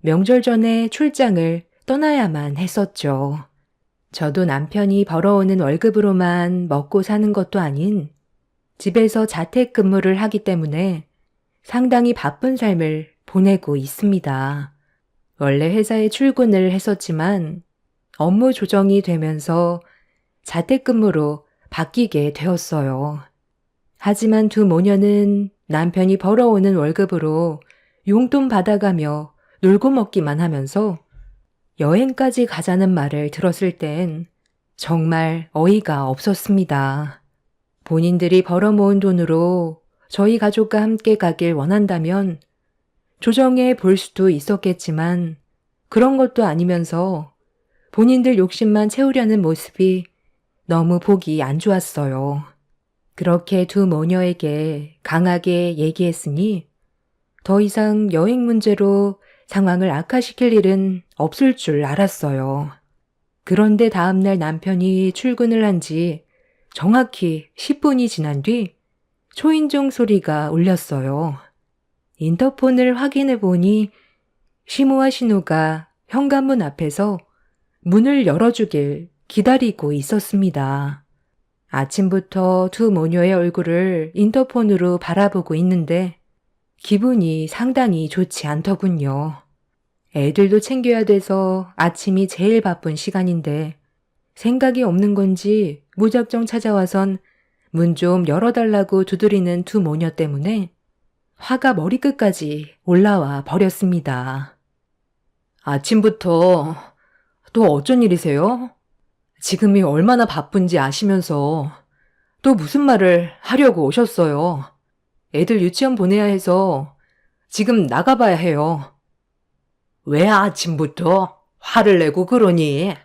명절 전에 출장을 떠나야만 했었죠. 저도 남편이 벌어오는 월급으로만 먹고 사는 것도 아닌 집에서 자택근무를 하기 때문에 상당히 바쁜 삶을 보내고 있습니다. 원래 회사에 출근을 했었지만 업무 조정이 되면서 자택근무로 바뀌게 되었어요. 하지만 두 모녀는 남편이 벌어오는 월급으로 용돈 받아가며 놀고 먹기만 하면서 여행까지 가자는 말을 들었을 땐 정말 어이가 없었습니다. 본인들이 벌어모은 돈으로 저희 가족과 함께 가길 원한다면 조정해 볼 수도 있었겠지만 그런 것도 아니면서 본인들 욕심만 채우려는 모습이 너무 보기 안 좋았어요. 그렇게 두 모녀에게 강하게 얘기했으니 더 이상 여행 문제로 상황을 악화시킬 일은 없을 줄 알았어요. 그런데 다음날 남편이 출근을 한 지 정확히 10분이 지난 뒤 초인종 소리가 울렸어요. 인터폰을 확인해 보니 시모와 신우가 현관문 앞에서 문을 열어주길 기다리고 있었습니다. 아침부터 두 모녀의 얼굴을 인터폰으로 바라보고 있는데 기분이 상당히 좋지 않더군요. 애들도 챙겨야 돼서 아침이 제일 바쁜 시간인데 생각이 없는 건지 무작정 찾아와선 문 좀 열어달라고 두드리는 두 모녀 때문에 화가 머리끝까지 올라와 버렸습니다. 아침부터 또 어쩐 일이세요? 지금이 얼마나 바쁜지 아시면서 또 무슨 말을 하려고 오셨어요? 애들 유치원 보내야 해서 지금 나가봐야 해요. 왜 아침부터 화를 내고 그러니?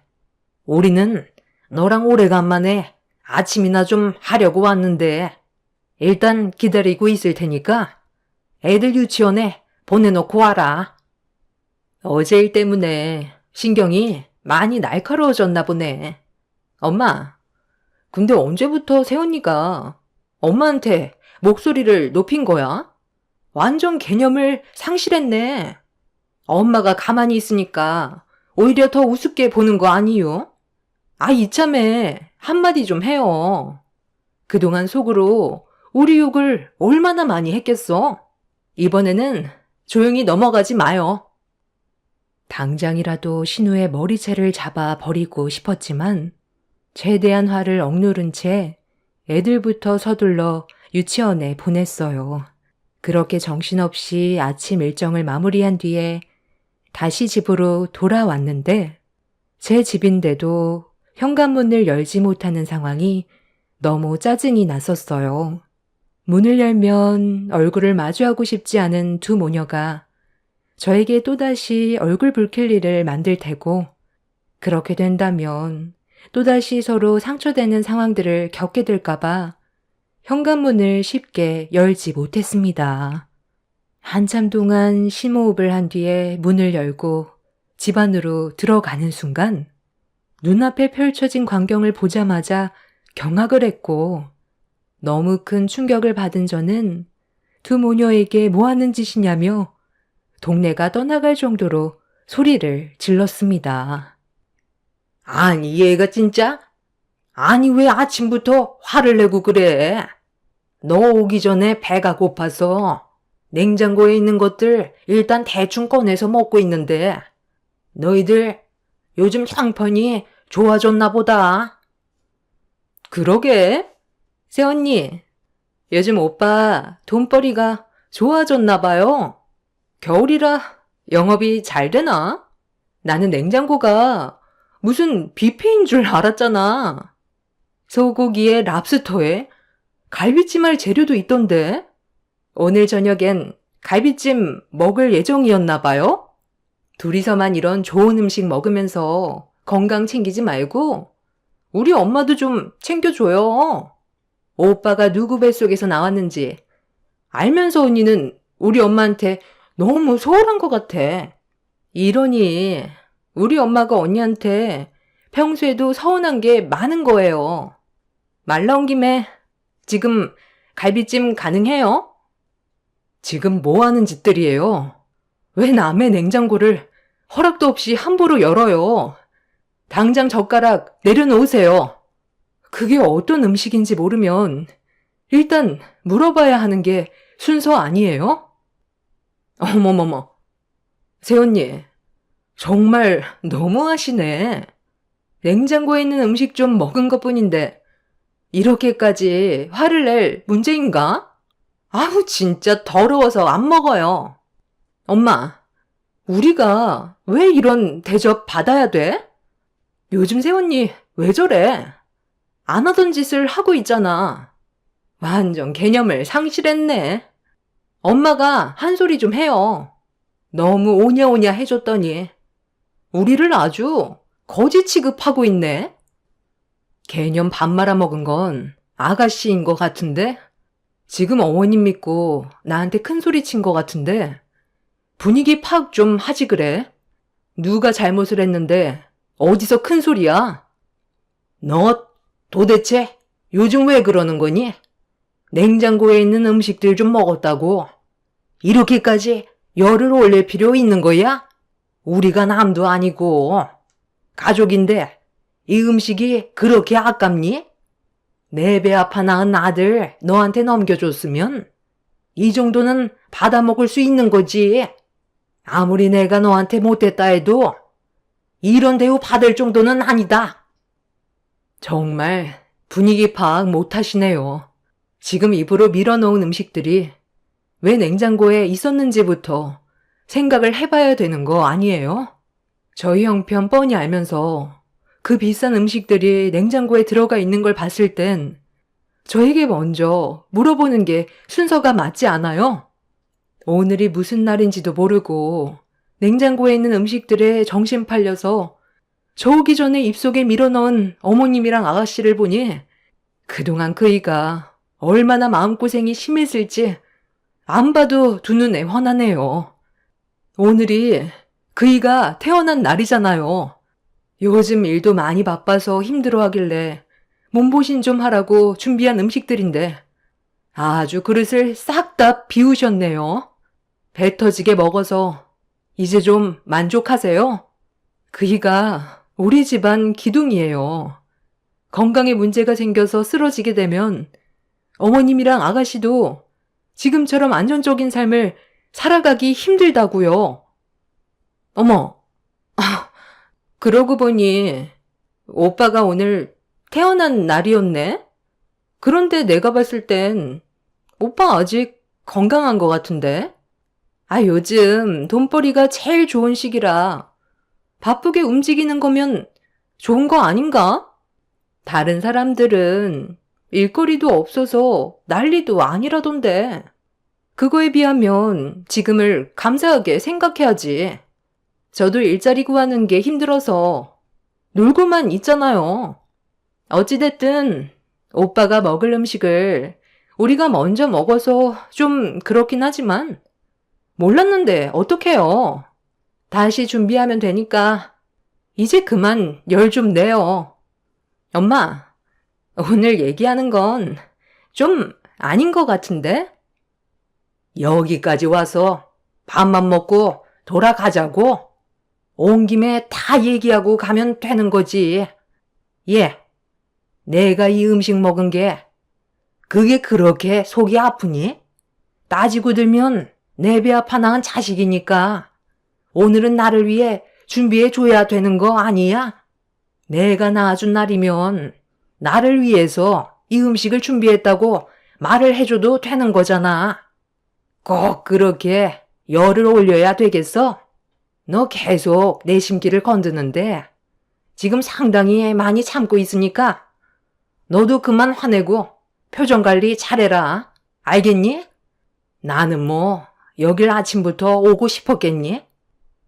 우리는 너랑 오래간만에 아침이나 좀 하려고 왔는데 일단 기다리고 있을 테니까 애들 유치원에 보내놓고 와라. 어제 일 때문에 신경이 많이 날카로워졌나 보네. 엄마, 근데 언제부터 새언니가 엄마한테 목소리를 높인 거야? 완전 개념을 상실했네. 엄마가 가만히 있으니까 오히려 더 우습게 보는 거 아니요? 이참에 한마디 좀 해요. 그동안 속으로 우리 욕을 얼마나 많이 했겠어? 이번에는 조용히 넘어가지 마요. 당장이라도 신우의 머리채를 잡아 버리고 싶었지만 최대한 화를 억누른 채 애들부터 서둘러 유치원에 보냈어요. 그렇게 정신없이 아침 일정을 마무리한 뒤에 다시 집으로 돌아왔는데 제 집인데도 현관문을 열지 못하는 상황이 너무 짜증이 났었어요. 문을 열면 얼굴을 마주하고 싶지 않은 두 모녀가 저에게 또다시 얼굴 붉힐 일을 만들 테고 그렇게 된다면 또다시 서로 상처되는 상황들을 겪게 될까봐 현관문을 쉽게 열지 못했습니다. 한참 동안 심호흡을 한 뒤에 문을 열고 집 안으로 들어가는 순간 눈앞에 펼쳐진 광경을 보자마자 경악을 했고 너무 큰 충격을 받은 저는 두 모녀에게 뭐 하는 짓이냐며 동네가 떠나갈 정도로 소리를 질렀습니다. 아니 얘가 진짜? 아니 왜 아침부터 화를 내고 그래? 너 오기 전에 배가 고파서 냉장고에 있는 것들 일단 대충 꺼내서 먹고 있는데 너희들 요즘 형편이 좋아졌나 보다. 그러게. 새언니, 요즘 오빠 돈벌이가 좋아졌나 봐요. 겨울이라 영업이 잘 되나? 나는 냉장고가 무슨 뷔페인 줄 알았잖아. 소고기에 랍스터에 갈비찜 할 재료도 있던데. 오늘 저녁엔 갈비찜 먹을 예정이었나 봐요? 둘이서만 이런 좋은 음식 먹으면서 건강 챙기지 말고 우리 엄마도 좀 챙겨줘요. 오빠가 누구 뱃속에서 나왔는지 알면서 언니는 우리 엄마한테 너무 소홀한 것 같아. 이러니 우리 엄마가 언니한테 평소에도 서운한 게 많은 거예요. 말 나온 김에 지금 갈비찜 가능해요? 지금 뭐 하는 짓들이에요? 왜 남의 냉장고를 허락도 없이 함부로 열어요? 당장 젓가락 내려놓으세요. 그게 어떤 음식인지 모르면 일단 물어봐야 하는 게 순서 아니에요? 어머머머. 새언니, 정말 너무하시네. 냉장고에 있는 음식 좀 먹은 것뿐인데 이렇게까지 화를 낼 문제인가? 아우 진짜 더러워서 안 먹어요. 엄마, 우리가 왜 이런 대접 받아야 돼? 요즘 새언니 왜 저래? 안 하던 짓을 하고 있잖아. 완전 개념을 상실했네. 엄마가 한 소리 좀 해요. 너무 오냐오냐 해줬더니 우리를 아주 거지 취급하고 있네. 개념 밥 말아먹은 건 아가씨인 것 같은데? 지금 어머님 믿고 나한테 큰 소리 친 것 같은데 분위기 파악 좀 하지 그래? 누가 잘못을 했는데 어디서 큰 소리야? 너 도대체 요즘 왜 그러는 거니? 냉장고에 있는 음식들 좀 먹었다고 이렇게까지 열을 올릴 필요 있는 거야? 우리가 남도 아니고 가족인데 이 음식이 그렇게 아깝니? 내 배 아파 낳은 아들 너한테 넘겨줬으면 이 정도는 받아먹을 수 있는 거지. 아무리 내가 너한테 못됐다 해도 이런 대우 받을 정도는 아니다. 정말 분위기 파악 못하시네요. 지금 입으로 밀어넣은 음식들이 왜 냉장고에 있었는지부터 생각을 해봐야 되는 거 아니에요? 저희 형편 뻔히 알면서 그 비싼 음식들이 냉장고에 들어가 있는 걸 봤을 땐 저에게 먼저 물어보는 게 순서가 맞지 않아요? 오늘이 무슨 날인지도 모르고 냉장고에 있는 음식들에 정신 팔려서 저 오기 전에 입속에 밀어넣은 어머님이랑 아가씨를 보니 그동안 그이가 얼마나 마음고생이 심했을지 안 봐도 두 눈에 훤하네요. 오늘이 그이가 태어난 날이잖아요. 요즘 일도 많이 바빠서 힘들어하길래 몸보신 좀 하라고 준비한 음식들인데 아주 그릇을 싹 다 비우셨네요. 배 터지게 먹어서 이제 좀 만족하세요? 그이가 우리 집안 기둥이에요. 건강에 문제가 생겨서 쓰러지게 되면 어머님이랑 아가씨도 지금처럼 안정적인 삶을 살아가기 힘들다고요. 어머, 그러고 보니 오빠가 오늘 태어난 날이었네? 그런데 내가 봤을 땐 오빠 아직 건강한 것 같은데? 요즘 돈벌이가 제일 좋은 시기라 바쁘게 움직이는 거면 좋은 거 아닌가? 다른 사람들은 일거리도 없어서 난리도 아니라던데. 그거에 비하면 지금을 감사하게 생각해야지. 저도 일자리 구하는 게 힘들어서 놀고만 있잖아요. 어찌됐든 오빠가 먹을 음식을 우리가 먼저 먹어서 좀 그렇긴 하지만 몰랐는데 어떡해요. 다시 준비하면 되니까 이제 그만 열 좀 내요. 엄마, 오늘 얘기하는 건 좀 아닌 것 같은데? 여기까지 와서 밥만 먹고 돌아가자고? 온 김에 다 얘기하고 가면 되는 거지. 예, 내가 이 음식 먹은 게 그게 그렇게 속이 아프니? 따지고 들면 내 배 아파 낳은 자식이니까 오늘은 나를 위해 준비해 줘야 되는 거 아니야? 내가 낳아준 날이면 나를 위해서 이 음식을 준비했다고 말을 해줘도 되는 거잖아. 꼭 그렇게 열을 올려야 되겠어? 너 계속 내 심기를 건드는데 지금 상당히 많이 참고 있으니까 너도 그만 화내고 표정 관리 잘해라. 알겠니? 나는 뭐 여길 아침부터 오고 싶었겠니?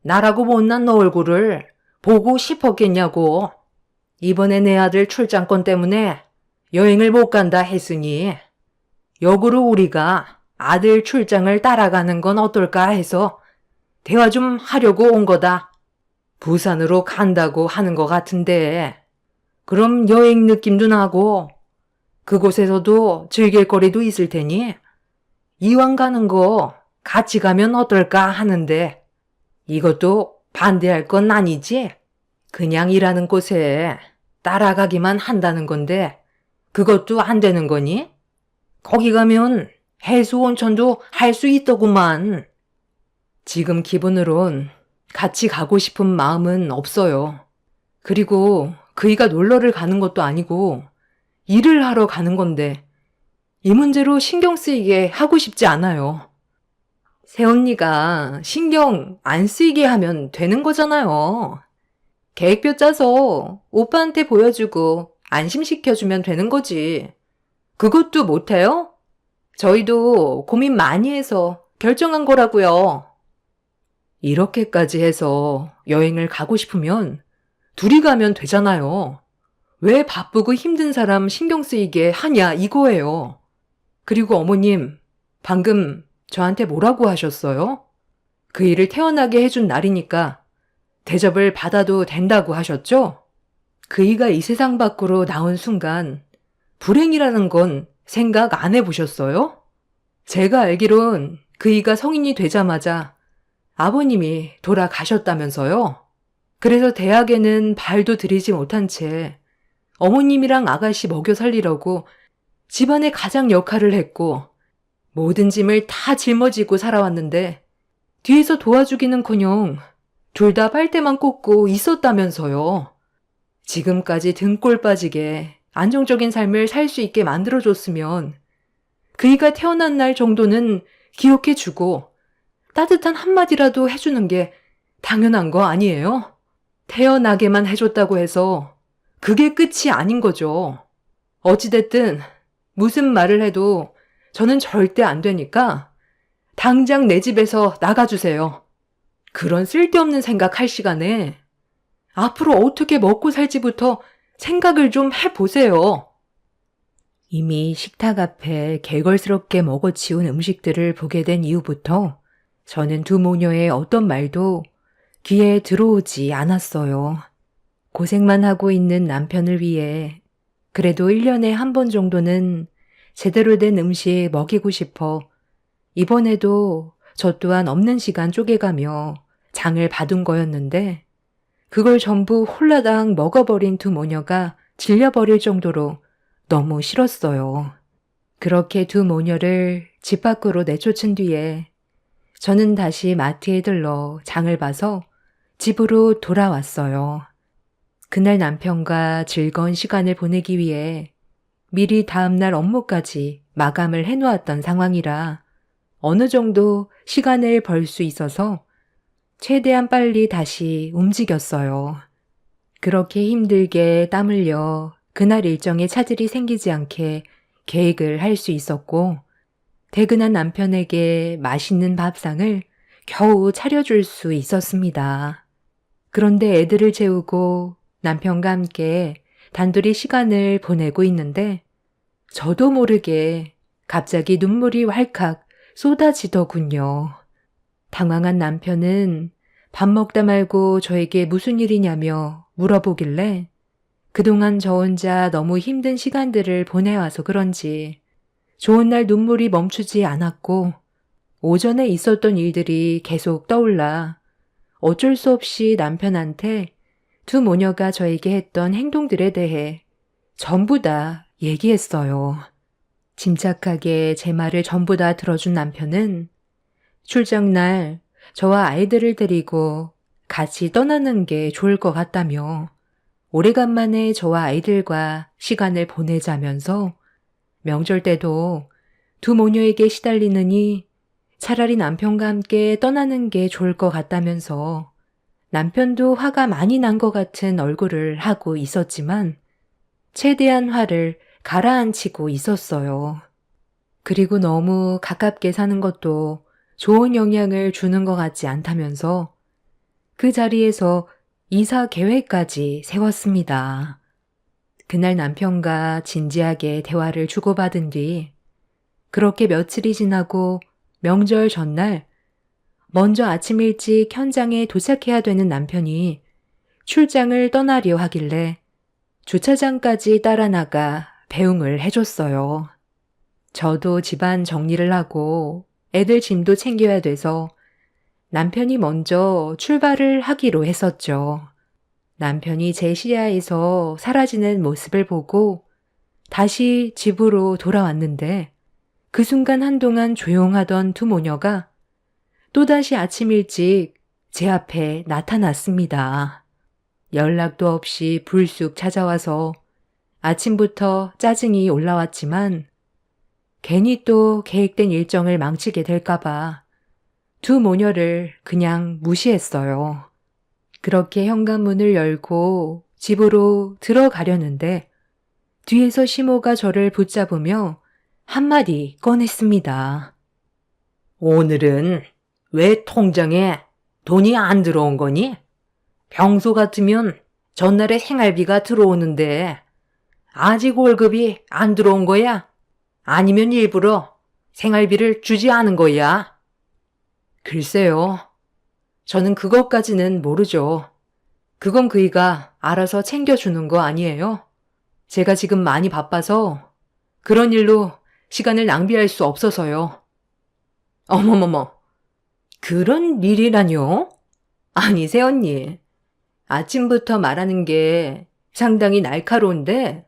나라고 못난 너 얼굴을 보고 싶었겠냐고. 이번에 내 아들 출장권 때문에 여행을 못 간다 했으니 역으로 우리가 아들 출장을 따라가는 건 어떨까 해서 대화 좀 하려고 온 거다. 부산으로 간다고 하는 것 같은데 그럼 여행 느낌도 나고 그곳에서도 즐길 거리도 있을 테니 이왕 가는 거 같이 가면 어떨까 하는데 이것도 반대할 건 아니지? 그냥 일하는 곳에 따라가기만 한다는 건데 그것도 안 되는 거니? 거기 가면 해수 온천도 할 수 있더구만. 지금 기분으론 같이 가고 싶은 마음은 없어요. 그리고 그이가 놀러를 가는 것도 아니고 일을 하러 가는 건데 이 문제로 신경 쓰이게 하고 싶지 않아요. 새언니가 신경 안 쓰이게 하면 되는 거잖아요. 계획표 짜서 오빠한테 보여주고 안심시켜주면 되는 거지. 그것도 못해요? 저희도 고민 많이 해서 결정한 거라고요. 이렇게까지 해서 여행을 가고 싶으면 둘이 가면 되잖아요. 왜 바쁘고 힘든 사람 신경 쓰이게 하냐 이거예요. 그리고 어머님, 방금 저한테 뭐라고 하셨어요? 그 일을 태어나게 해준 날이니까 대접을 받아도 된다고 하셨죠? 그이가 이 세상 밖으로 나온 순간 불행이라는 건 생각 안 해보셨어요? 제가 알기론 그이가 성인이 되자마자 아버님이 돌아가셨다면서요? 그래서 대학에는 발도 들이지 못한 채 어머님이랑 아가씨 먹여 살리려고 집안의 가장 역할을 했고 모든 짐을 다 짊어지고 살아왔는데 뒤에서 도와주기는커녕 둘 다 빨대만 꽂고 있었다면서요. 지금까지 등골 빠지게 안정적인 삶을 살 수 있게 만들어줬으면 그이가 태어난 날 정도는 기억해주고 따뜻한 한마디라도 해주는 게 당연한 거 아니에요? 태어나게만 해줬다고 해서 그게 끝이 아닌 거죠. 어찌됐든 무슨 말을 해도 저는 절대 안 되니까 당장 내 집에서 나가주세요. 그런 쓸데없는 생각 할 시간에 앞으로 어떻게 먹고 살지부터 생각을 좀 해보세요. 이미 식탁 앞에 개걸스럽게 먹어치운 음식들을 보게 된 이후부터 저는 두 모녀의 어떤 말도 귀에 들어오지 않았어요. 고생만 하고 있는 남편을 위해 그래도 1년에 한 번 정도는 제대로 된 음식 먹이고 싶어 이번에도 저 또한 없는 시간 쪼개가며 장을 봐둔 거였는데 그걸 전부 홀라당 먹어버린 두 모녀가 질려버릴 정도로 너무 싫었어요. 그렇게 두 모녀를 집 밖으로 내쫓은 뒤에 저는 다시 마트에 들러 장을 봐서 집으로 돌아왔어요. 그날 남편과 즐거운 시간을 보내기 위해 미리 다음날 업무까지 마감을 해놓았던 상황이라 어느 정도 시간을 벌 수 있어서 최대한 빨리 다시 움직였어요. 그렇게 힘들게 땀 흘려 그날 일정에 차질이 생기지 않게 계획을 할 수 있었고 퇴근한 남편에게 맛있는 밥상을 겨우 차려줄 수 있었습니다. 그런데 애들을 재우고 남편과 함께 단둘이 시간을 보내고 있는데 저도 모르게 갑자기 눈물이 왈칵 쏟아지더군요. 당황한 남편은 밥 먹다 말고 저에게 무슨 일이냐며 물어보길래 그동안 저 혼자 너무 힘든 시간들을 보내와서 그런지 좋은 날 눈물이 멈추지 않았고 오전에 있었던 일들이 계속 떠올라 어쩔 수 없이 남편한테 두 모녀가 저에게 했던 행동들에 대해 전부 다 얘기했어요. 침착하게 제 말을 전부 다 들어준 남편은 출장 날 저와 아이들을 데리고 같이 떠나는 게 좋을 것 같다며 오래간만에 저와 아이들과 시간을 보내자면서 명절 때도 두 모녀에게 시달리느니 차라리 남편과 함께 떠나는 게 좋을 것 같다면서 남편도 화가 많이 난 것 같은 얼굴을 하고 있었지만 최대한 화를 가라앉히고 있었어요. 그리고 너무 가깝게 사는 것도 좋은 영향을 주는 것 같지 않다면서 그 자리에서 이사 계획까지 세웠습니다. 그날 남편과 진지하게 대화를 주고받은 뒤 그렇게 며칠이 지나고 명절 전날 먼저 아침 일찍 현장에 도착해야 되는 남편이 출장을 떠나려 하길래 주차장까지 따라 나가 배웅을 해줬어요. 저도 집안 정리를 하고 애들 짐도 챙겨야 돼서 남편이 먼저 출발을 하기로 했었죠. 남편이 제 시야에서 사라지는 모습을 보고 다시 집으로 돌아왔는데 그 순간 한동안 조용하던 두 모녀가 또다시 아침 일찍 제 앞에 나타났습니다. 연락도 없이 불쑥 찾아와서 아침부터 짜증이 올라왔지만 괜히 또 계획된 일정을 망치게 될까봐 두 모녀를 그냥 무시했어요. 그렇게 현관문을 열고 집으로 들어가려는데 뒤에서 시모가 저를 붙잡으며 한마디 꺼냈습니다. 오늘은 왜 통장에 돈이 안 들어온 거니? 평소 같으면 전날에 생활비가 들어오는데 아직 월급이 안 들어온 거야? 아니면 일부러 생활비를 주지 않은 거야? 글쎄요. 저는 그것까지는 모르죠. 그건 그이가 알아서 챙겨주는 거 아니에요? 제가 지금 많이 바빠서 그런 일로 시간을 낭비할 수 없어서요. 어머머머, 그런 일이라뇨? 아니, 새언니. 아침부터 말하는 게 상당히 날카로운데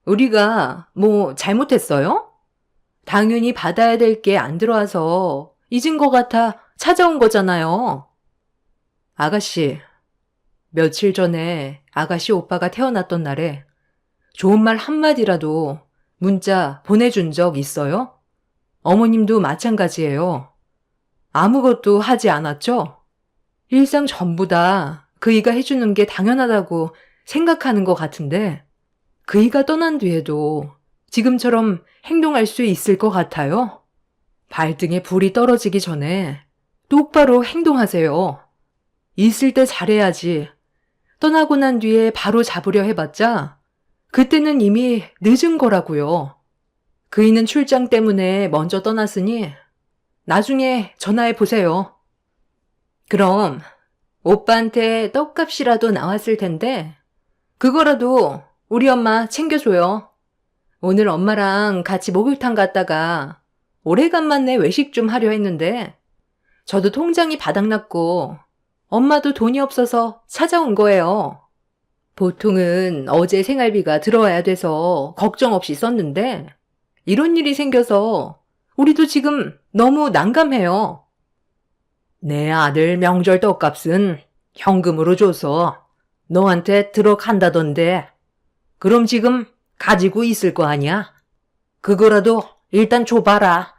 우리가 뭐 잘못했어요? 당연히 받아야 될 게 안 들어와서 잊은 것 같아 찾아온 거잖아요. 아가씨, 며칠 전에 아가씨 오빠가 태어났던 날에 좋은 말 한마디라도 문자 보내준 적 있어요? 어머님도 마찬가지예요. 아무것도 하지 않았죠? 일상 전부 다 그이가 해주는 게 당연하다고 생각하는 것 같은데 그이가 떠난 뒤에도 지금처럼 행동할 수 있을 것 같아요? 발등에 불이 떨어지기 전에 똑바로 행동하세요. 있을 때 잘해야지. 떠나고 난 뒤에 바로 잡으려 해봤자 그때는 이미 늦은 거라고요. 그이는 출장 때문에 먼저 떠났으니 나중에 전화해 보세요. 그럼 오빠한테 떡값이라도 나왔을 텐데 그거라도 우리 엄마 챙겨줘요. 오늘 엄마랑 같이 목욕탕 갔다가 오래간만에 외식 좀 하려 했는데 저도 통장이 바닥났고 엄마도 돈이 없어서 찾아온 거예요. 보통은 어제 생활비가 들어와야 돼서 걱정 없이 썼는데 이런 일이 생겨서 우리도 지금 너무 난감해요. 내 아들 명절 떡값은 현금으로 줘서 너한테 들어간다던데 그럼 지금 가지고 있을 거 아니야? 그거라도 일단 줘봐라.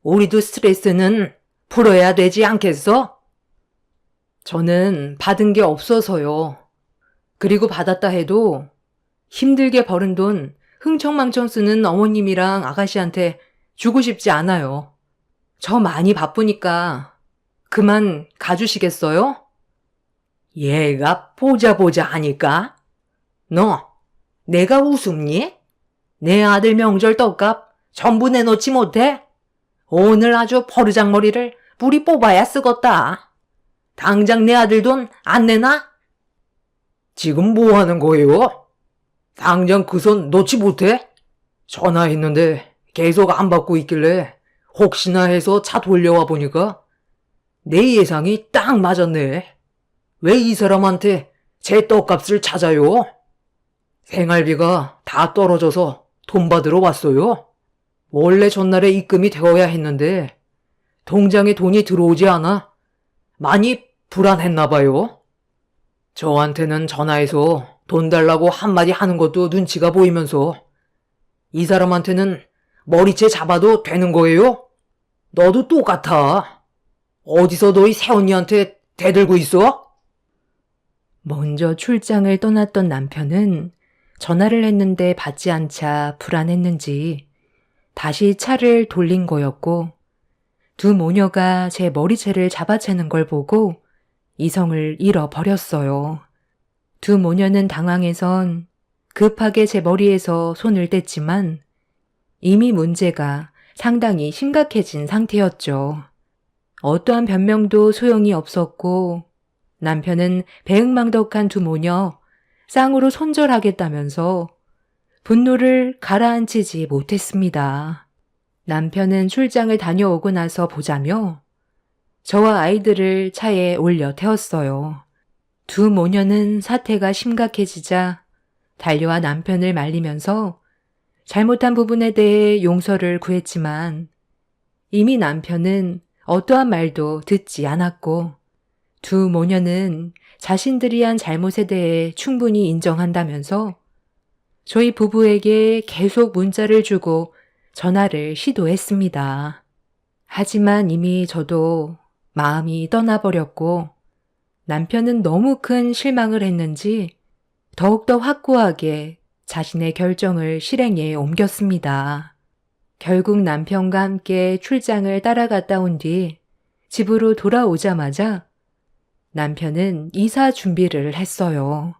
우리도 스트레스는 풀어야 되지 않겠어? 저는 받은 게 없어서요. 그리고 받았다 해도 힘들게 벌은 돈 흥청망청 쓰는 어머님이랑 아가씨한테 주고 싶지 않아요. 저 많이 바쁘니까 그만 가주시겠어요? 얘가 보자 하니까? 너 내가 웃음니? 내 아들 명절 떡값 전부 내놓지 못해? 오늘 아주 버르장머리를 뿌리 뽑아야 쓰겄다. 당장 내 아들 돈 안 내나? 지금 뭐 하는 거예요? 당장 그 손 놓지 못해? 전화했는데 계속 안 받고 있길래 혹시나 해서 차 돌려와 보니까 내 예상이 딱 맞았네. 왜 이 사람한테 제 떡값을 찾아요? 생활비가 다 떨어져서 돈 받으러 왔어요. 원래 전날에 입금이 되어야 했는데 통장에 돈이 들어오지 않아 많이 불안했나 봐요. 저한테는 전화해서 돈 달라고 한마디 하는 것도 눈치가 보이면서 이 사람한테는 머리채 잡아도 되는 거예요? 너도 똑같아. 어디서 너희 새언니한테 대들고 있어? 먼저 출장을 떠났던 남편은 전화를 했는데 받지 않자 불안했는지 다시 차를 돌린 거였고 두 모녀가 제 머리채를 잡아채는 걸 보고 이성을 잃어버렸어요. 두 모녀는 당황해선 급하게 제 머리에서 손을 뗐지만 이미 문제가 상당히 심각해진 상태였죠. 어떠한 변명도 소용이 없었고 남편은 배응망덕한 두 모녀 쌍으로 손절하겠다면서 분노를 가라앉히지 못했습니다. 남편은 출장을 다녀오고 나서 보자며 저와 아이들을 차에 올려 태웠어요. 두 모녀는 사태가 심각해지자 달려와 남편을 말리면서 잘못한 부분에 대해 용서를 구했지만 이미 남편은 어떠한 말도 듣지 않았고 두 모녀는 자신들이 한 잘못에 대해 충분히 인정한다면서 저희 부부에게 계속 문자를 주고 전화를 시도했습니다. 하지만 이미 저도 마음이 떠나버렸고 남편은 너무 큰 실망을 했는지 더욱더 확고하게 자신의 결정을 실행에 옮겼습니다. 결국 남편과 함께 출장을 따라갔다 온 뒤 집으로 돌아오자마자 남편은 이사 준비를 했어요.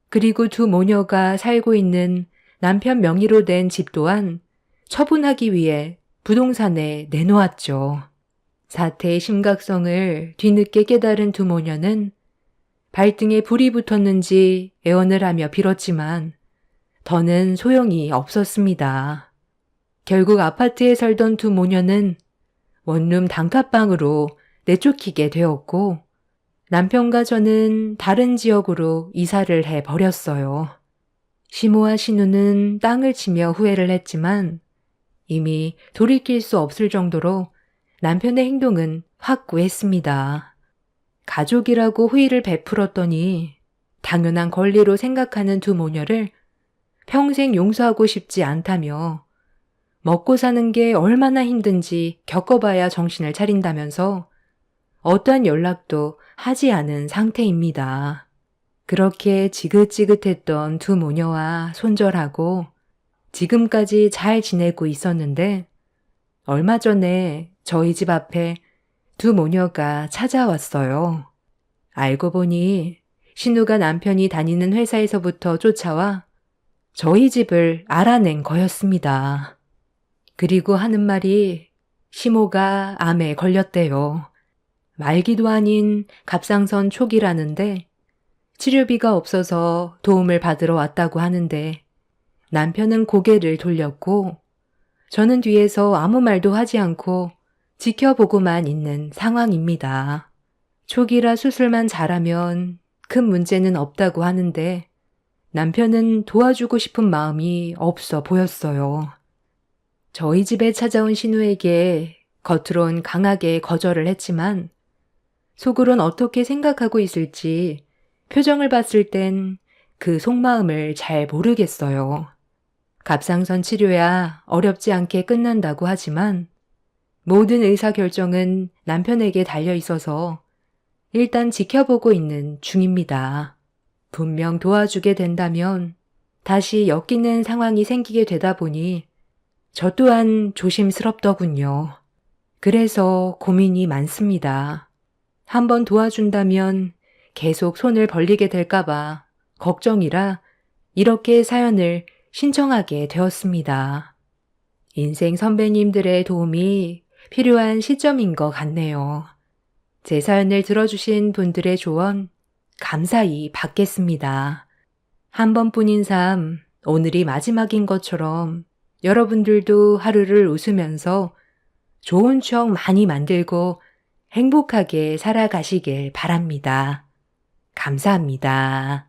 그리고 두 모녀가 살고 있는 남편 명의로 된 집 또한 처분하기 위해 부동산에 내놓았죠. 사태의 심각성을 뒤늦게 깨달은 두 모녀는 발등에 불이 붙었는지 애원을 하며 빌었지만 더는 소용이 없었습니다. 결국 아파트에 살던 두 모녀는 원룸 단칸방으로 내쫓기게 되었고 남편과 저는 다른 지역으로 이사를 해 버렸어요. 시모와 신우는 땅을 치며 후회를 했지만 이미 돌이킬 수 없을 정도로 남편의 행동은 확고했습니다. 가족이라고 호의를 베풀었더니 당연한 권리로 생각하는 두 모녀를 평생 용서하고 싶지 않다며 먹고 사는 게 얼마나 힘든지 겪어봐야 정신을 차린다면서 어떠한 연락도 하지 않은 상태입니다. 그렇게 지긋지긋했던 두 모녀와 손절하고 지금까지 잘 지내고 있었는데 얼마 전에 저희 집 앞에 두 모녀가 찾아왔어요. 알고 보니 신우가 남편이 다니는 회사에서부터 쫓아와 저희 집을 알아낸 거였습니다. 그리고 하는 말이 시모가 암에 걸렸대요. 말기도 아닌 갑상선 초기라는데 치료비가 없어서 도움을 받으러 왔다고 하는데 남편은 고개를 돌렸고 저는 뒤에서 아무 말도 하지 않고 지켜보고만 있는 상황입니다. 초기라 수술만 잘하면 큰 문제는 없다고 하는데 남편은 도와주고 싶은 마음이 없어 보였어요. 저희 집에 찾아온 신우에게 겉으론 강하게 거절을 했지만 속으론 어떻게 생각하고 있을지 표정을 봤을 땐 그 속마음을 잘 모르겠어요. 갑상선 치료야 어렵지 않게 끝난다고 하지만 모든 의사결정은 남편에게 달려 있어서 일단 지켜보고 있는 중입니다. 분명 도와주게 된다면 다시 엮이는 상황이 생기게 되다 보니 저 또한 조심스럽더군요. 그래서 고민이 많습니다. 한번 도와준다면 계속 손을 벌리게 될까봐 걱정이라 이렇게 사연을 신청하게 되었습니다. 인생 선배님들의 도움이 필요한 시점인 것 같네요. 제 사연을 들어주신 분들의 조언 감사히 받겠습니다. 한 번뿐인 삶, 오늘이 마지막인 것처럼 여러분들도 하루를 웃으면서 좋은 추억 많이 만들고 행복하게 살아가시길 바랍니다. 감사합니다.